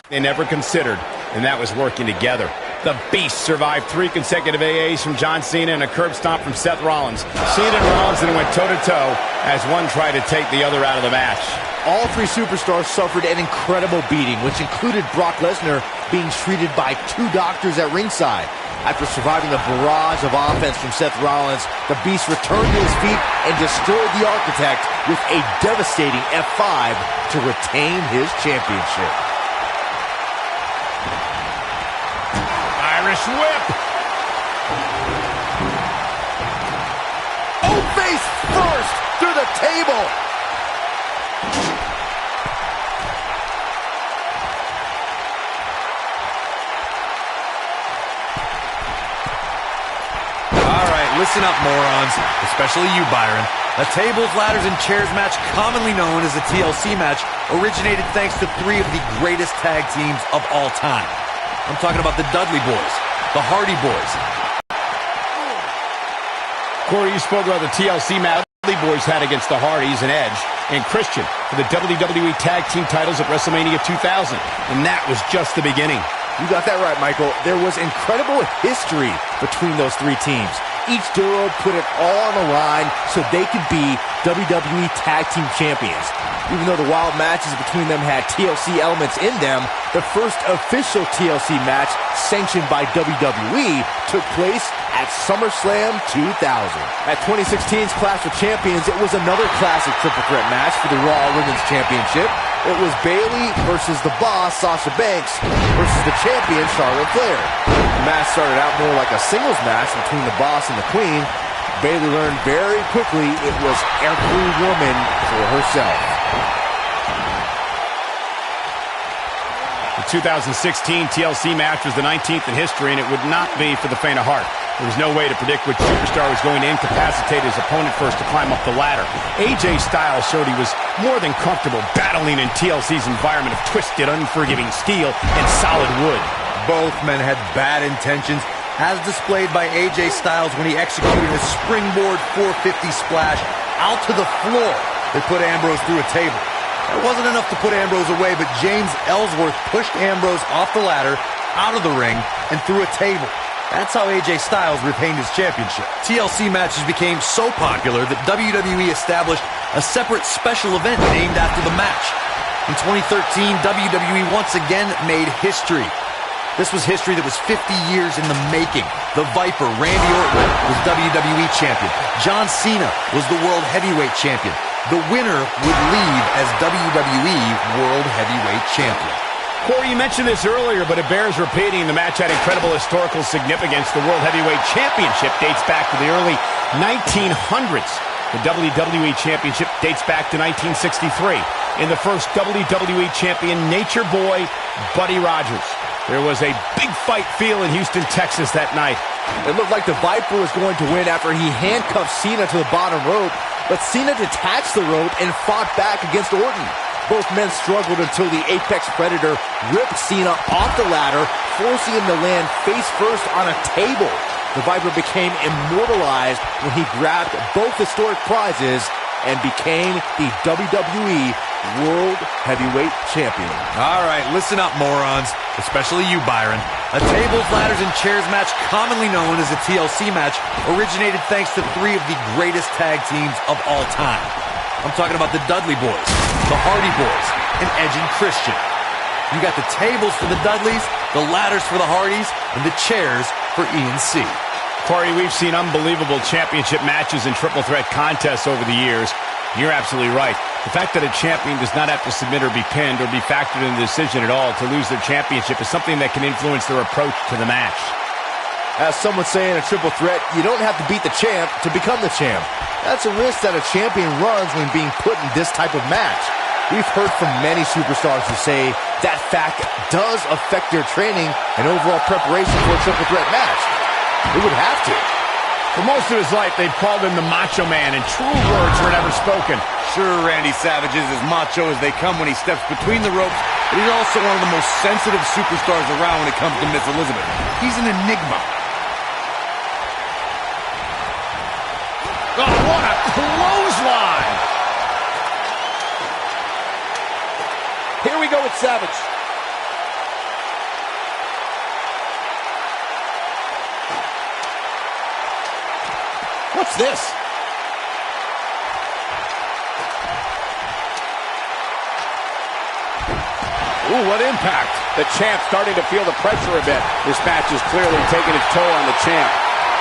they never considered, and that was working together. The Beast survived 3 consecutive AAs from John Cena and a curb stomp from Seth Rollins. Cena and Rollins then went toe-to-toe as one tried to take the other out of the match. All 3 superstars suffered an incredible beating, which included Brock Lesnar being treated by 2 doctors at ringside. After surviving a barrage of offense from Seth Rollins, the Beast returned to his feet and destroyed the Architect with a devastating F5 to retain his championship. Irish whip. Oh, face first through the table. Listen up, morons, especially you, Byron. A tables, ladders, and chairs match, commonly known as a TLC match, originated thanks to 3 of the greatest tag teams of all time. I'm talking about the Dudley Boys, the Hardy Boys. Corey, you spoke about the TLC match the Dudley Boys had against the Hardys and Edge and Christian for the WWE Tag Team titles at WrestleMania 2000, and that was just the beginning. You got that right, Michael. There was incredible history between those 3 teams. Each duo put it all on the line so they could be WWE Tag Team Champions. Even though the wild matches between them had TLC elements in them, the first official TLC match sanctioned by WWE took place at SummerSlam 2000. At 2016's Clash of Champions, it was another classic triple threat match for the Raw Women's Championship. It was Bayley versus the Boss, Sasha Banks, versus the champion, Charlotte Flair. The match started out more like a singles match between the Boss and the Queen. Bayley learned very quickly it was every woman for herself. The 2016 TLC match was the 19th in history, and it would not be for the faint of heart. There was no way to predict which superstar was going to incapacitate his opponent first to climb up the ladder. AJ Styles showed he was more than comfortable battling in TLC's environment of twisted, unforgiving steel and solid wood. Both men had bad intentions, as displayed by AJ Styles when he executed a springboard 450 splash out to the floor that put Ambrose through a table. It wasn't enough to put Ambrose away, but James Ellsworth pushed Ambrose off the ladder, out of the ring, and through a table. That's how AJ Styles retained his championship. TLC matches became so popular that WWE established a separate special event named after the match. In 2013, WWE once again made history. This was history that was 50 years in the making. The Viper, Randy Orton, was WWE Champion. John Cena was the World Heavyweight Champion. The winner would leave as WWE World Heavyweight Champion. Corey, you mentioned this earlier, but it bears repeating. The match had incredible historical significance. The World Heavyweight Championship dates back to the early 1900s. The WWE Championship dates back to 1963. In the first WWE Champion, Nature Boy, Buddy Rogers. There was a big fight feel in Houston, Texas that night. It looked like the Viper was going to win after he handcuffed Cena to the bottom rope, but Cena detached the rope and fought back against Orton. Both men struggled until the Apex Predator ripped Cena off the ladder, forcing him to land face first on a table. The Viper became immortalized when he grabbed both historic prizes and became the WWE World Heavyweight Champion. All right, listen up, morons, especially you, Byron. A tables, ladders, and chairs match, commonly known as a TLC match, originated thanks to 3 of the greatest tag teams of all time. I'm talking about the Dudley Boys, the Hardy Boys, and Edge and Christian. You got the tables for the Dudleys, the ladders for the Hardys, and the chairs for E&C. Corey, we've seen unbelievable championship matches and triple threat contests over the years. You're absolutely right. The fact that a champion does not have to submit or be pinned or be factored in the decision at all to lose their championship is something that can influence their approach to the match. As some would say in a triple threat, you don't have to beat the champ to become the champ. That's a risk that a champion runs when being put in this type of match. We've heard from many superstars who say that fact does affect their training and overall preparation for a triple threat match. It would have to. For most of his life, they've called him the Macho Man, and true words were never spoken. Sure, Randy Savage is as macho as they come when he steps between the ropes, but he's also one of the most sensitive superstars around when it comes to Miss Elizabeth. He's an enigma. Oh, what a clothesline! Here we go with Savage. Watch this. Ooh, what impact. The champ starting to feel the pressure a bit. This match is clearly taking its toll on the champ.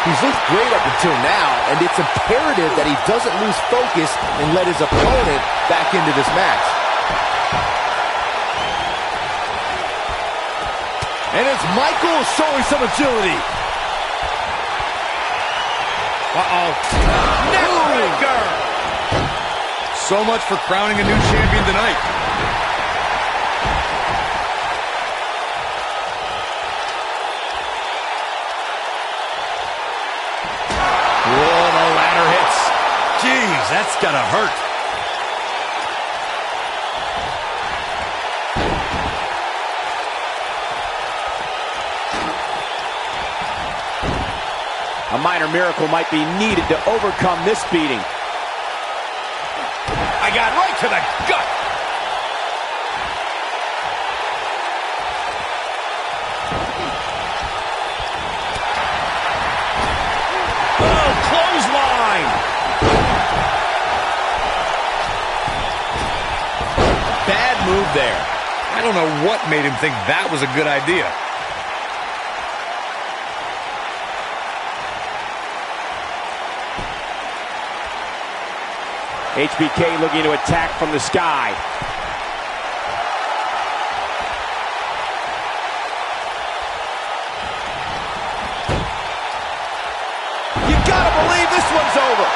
He's looked great up until now, and it's imperative that he doesn't lose focus and let his opponent back into this match. And it's Michael showing some agility. Uh-oh. Neckbreaker! So much for crowning a new champion tonight. Whoa, the ladder hits. Jeez, that's gotta hurt. A minor miracle might be needed to overcome this beating. I got right to the gut. Oh, clothesline. Bad move there. I don't know what made him think that was a good idea. HBK looking to attack from the sky. You gotta believe this one's over.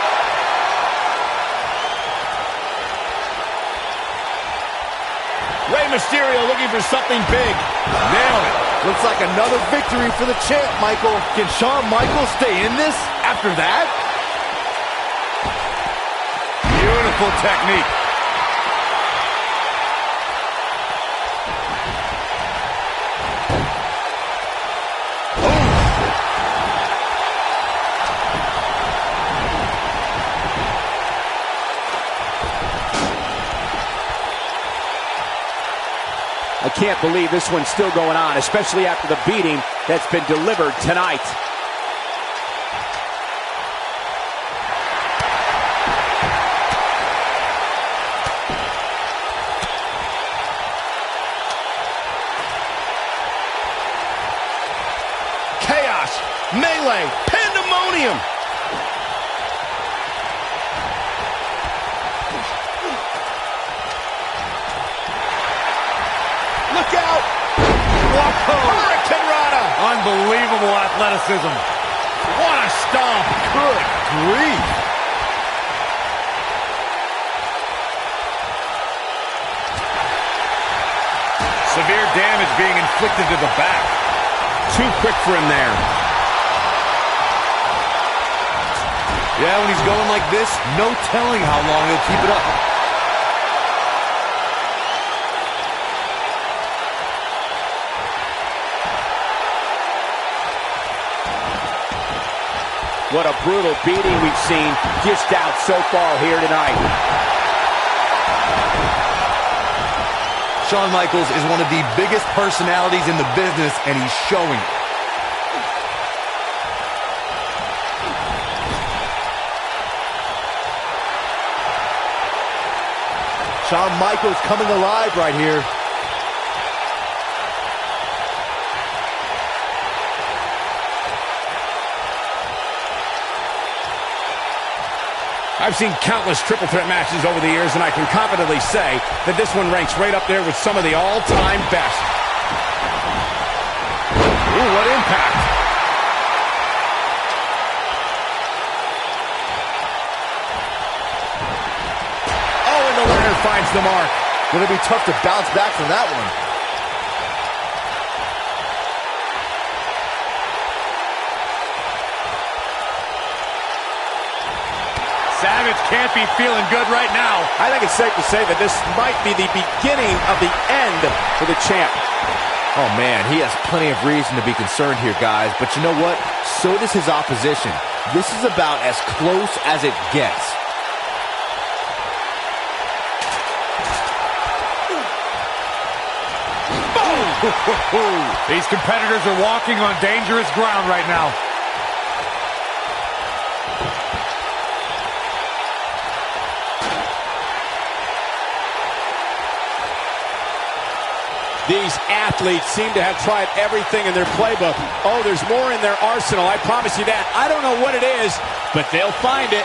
Rey Mysterio looking for something big. Nailed it. Looks like another victory for the champ, Michael. Can Shawn Michaels stay in this after that? Beautiful technique. I can't believe this one's still going on, especially after the beating that's been delivered tonight. Chaos, melee, pandemonium. Look out! Whoa. Hurricane Rana! Unbelievable athleticism. What a stomp. Good grief. Severe damage being inflicted to the back. Too quick for him there. Yeah, when he's going like this, no telling how long he'll keep it up. What a brutal beating we've seen dished out so far here tonight. Shawn Michaels is one of the biggest personalities in the business, and he's showing it. Shawn Michaels coming alive right here. I've seen countless triple threat matches over the years, and I can confidently say that this one ranks right up there with some of the all-time best. Ooh, what impact. Oh, and the ladder finds the mark. Gonna be tough to bounce back from that one. Savage can't be feeling good right now. I think it's safe to say that this might be the beginning of the end for the champ. Oh, man, he has plenty of reason to be concerned here, guys. But you know what? So does his opposition. This is about as close as it gets. Boom! These competitors are walking on dangerous ground right now. These athletes seem to have tried everything in their playbook. Oh, there's more in their arsenal, I promise you that. I don't know what it is, but they'll find it.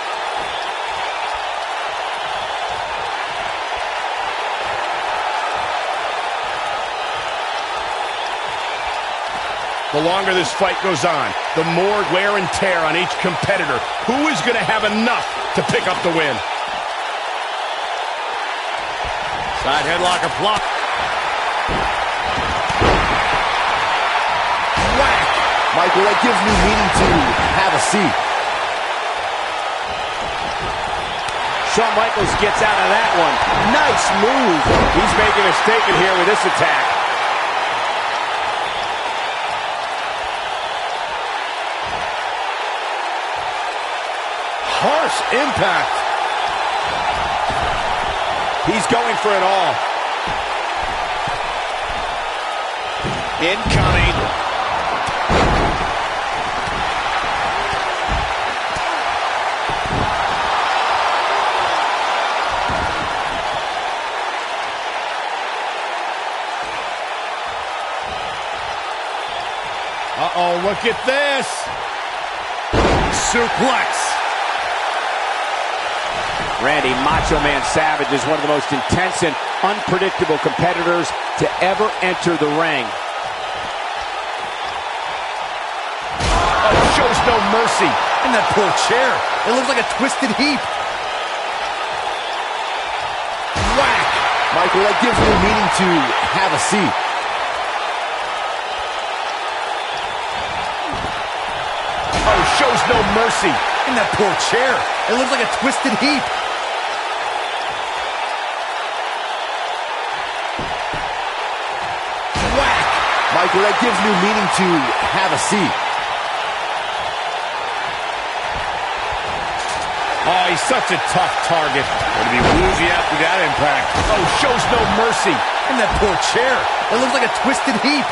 The longer this fight goes on, the more wear and tear on each competitor. Who is going to have enough to pick up the win? Side headlock block. Whack! Michael, that gives me meaning to have a seat. Shawn Michaels gets out of that one. Nice move. He's making a statement here with this attack. Harsh impact. He's going for it all. Incoming. Uh-oh, look at this. Suplex. Randy Macho Man Savage is one of the most intense and unpredictable competitors to ever enter the ring. Oh, shows no mercy. And that poor chair. It looks like a twisted heap. Whack! Michael, that gives me meaning to have a seat. Oh, shows no mercy. And that poor chair. It looks like a twisted heap. Whack! Michael, that gives me meaning to have a seat. Oh, he's such a tough target. Gonna be woozy after that impact. Oh, shows no mercy. And that poor chair. It looks like a twisted heap.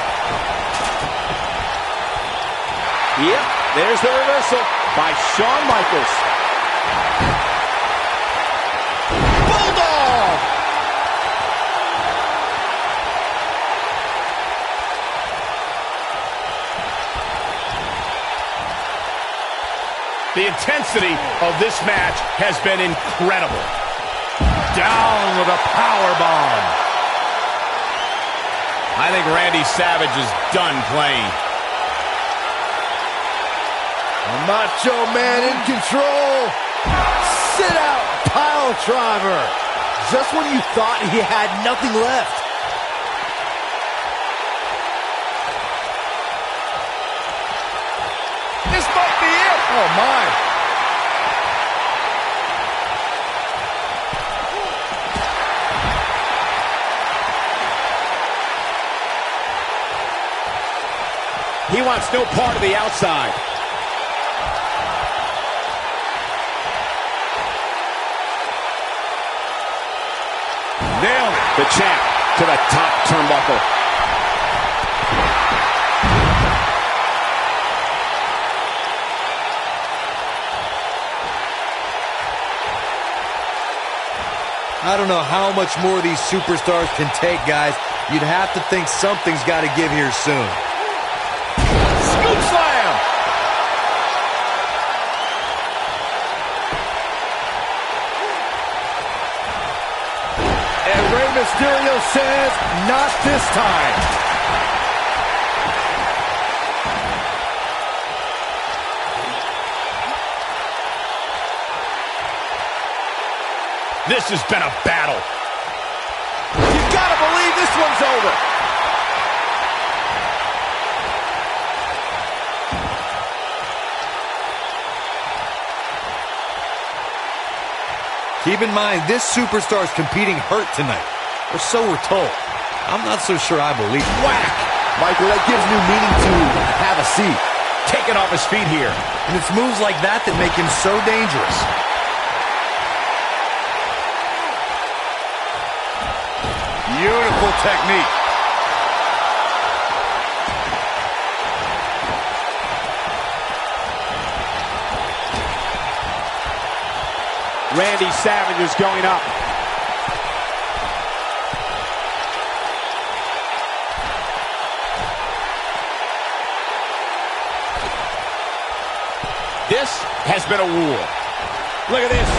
Yep, there's the reversal by Shawn Michaels. Bulldog! The intensity of this match has been incredible. Down with a power bomb. I think Randy Savage is done playing. Macho Man in control. Sit out, pile driver. Just when you thought he had nothing left. This might be it. Oh, my. He wants no part of the outside. Nailed it. The champ to the top turnbuckle. I don't know how much more these superstars can take, guys. You'd have to think something's got to give here soon. Scoop slam. And Rey Mysterio says, not this time. This has been a battle. You've got to believe this one's over. Keep in mind, this superstar's competing hurt tonight. Or so we're told. I'm not so sure I believe it. Whack! Michael, that gives me meaning to have a seat. Taking off his feet here. And it's moves like that that make him so dangerous. Beautiful technique. Randy Savage is going up. has been a war. Look at this.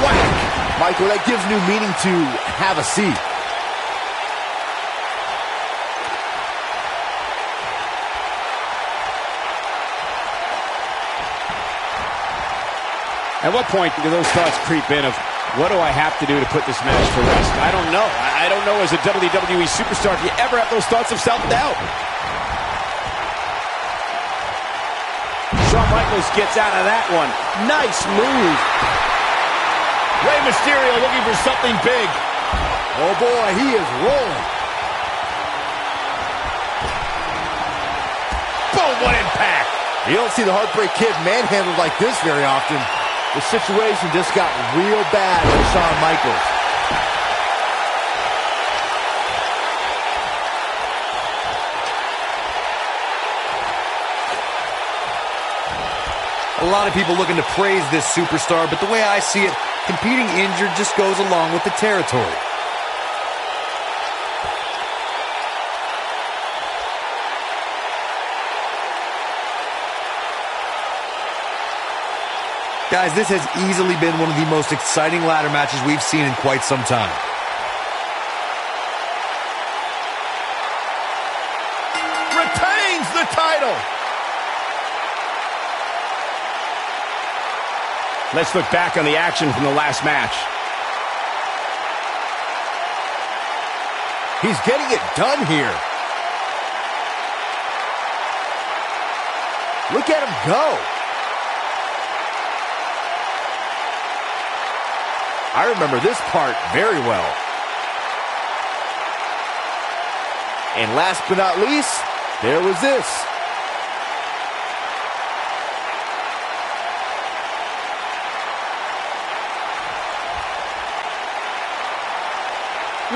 Whack! Michael, that gives new meaning to have a seat. At what point do those thoughts creep in of, what do I have to do to put this match to rest? I don't know. I don't know as a WWE superstar if you ever have those thoughts of self-doubt. Shawn Michaels gets out of that one. Nice move. Rey Mysterio looking for something big. Oh boy, he is rolling. Boom, what impact. You don't see the Heartbreak Kid manhandled like this very often. The situation just got real bad for Shawn Michaels. A lot of people looking to praise this superstar, but the way I see it, competing injured just goes along with the territory. Guys, this has easily been one of the most exciting ladder matches we've seen in quite some time. Retains the title. Let's look back on the action from the last match. He's getting it done here. Look at him go. I remember this part very well. And last but not least, there was this.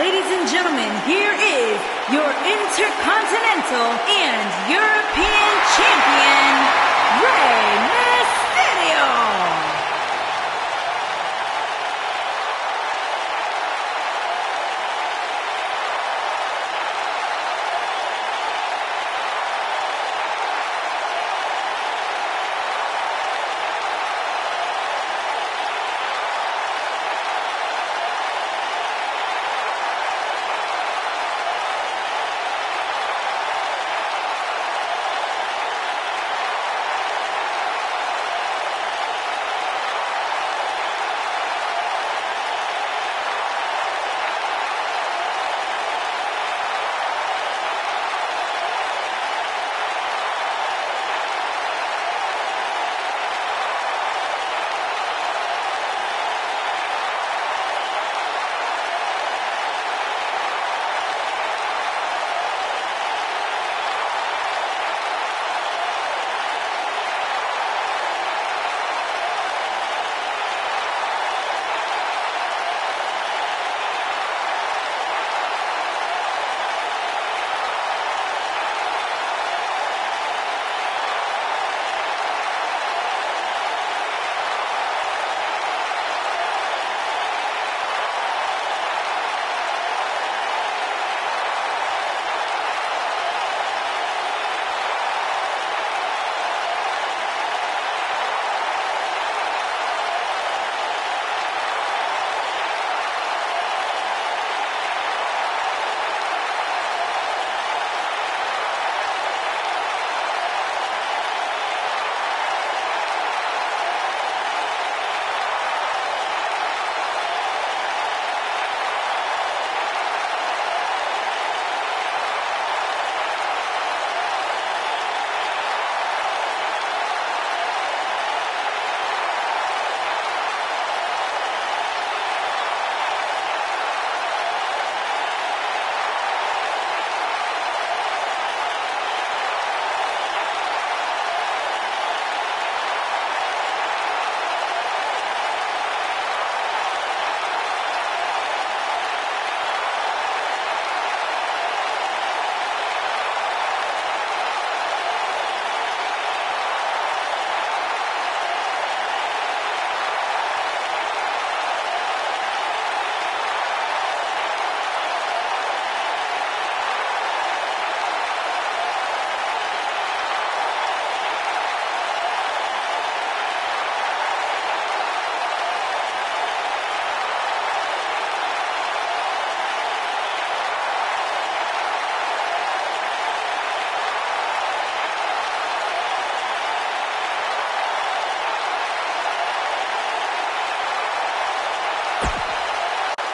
Ladies and gentlemen, here is your Intercontinental and European Champion, Rey Mysterio.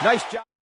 Nice job.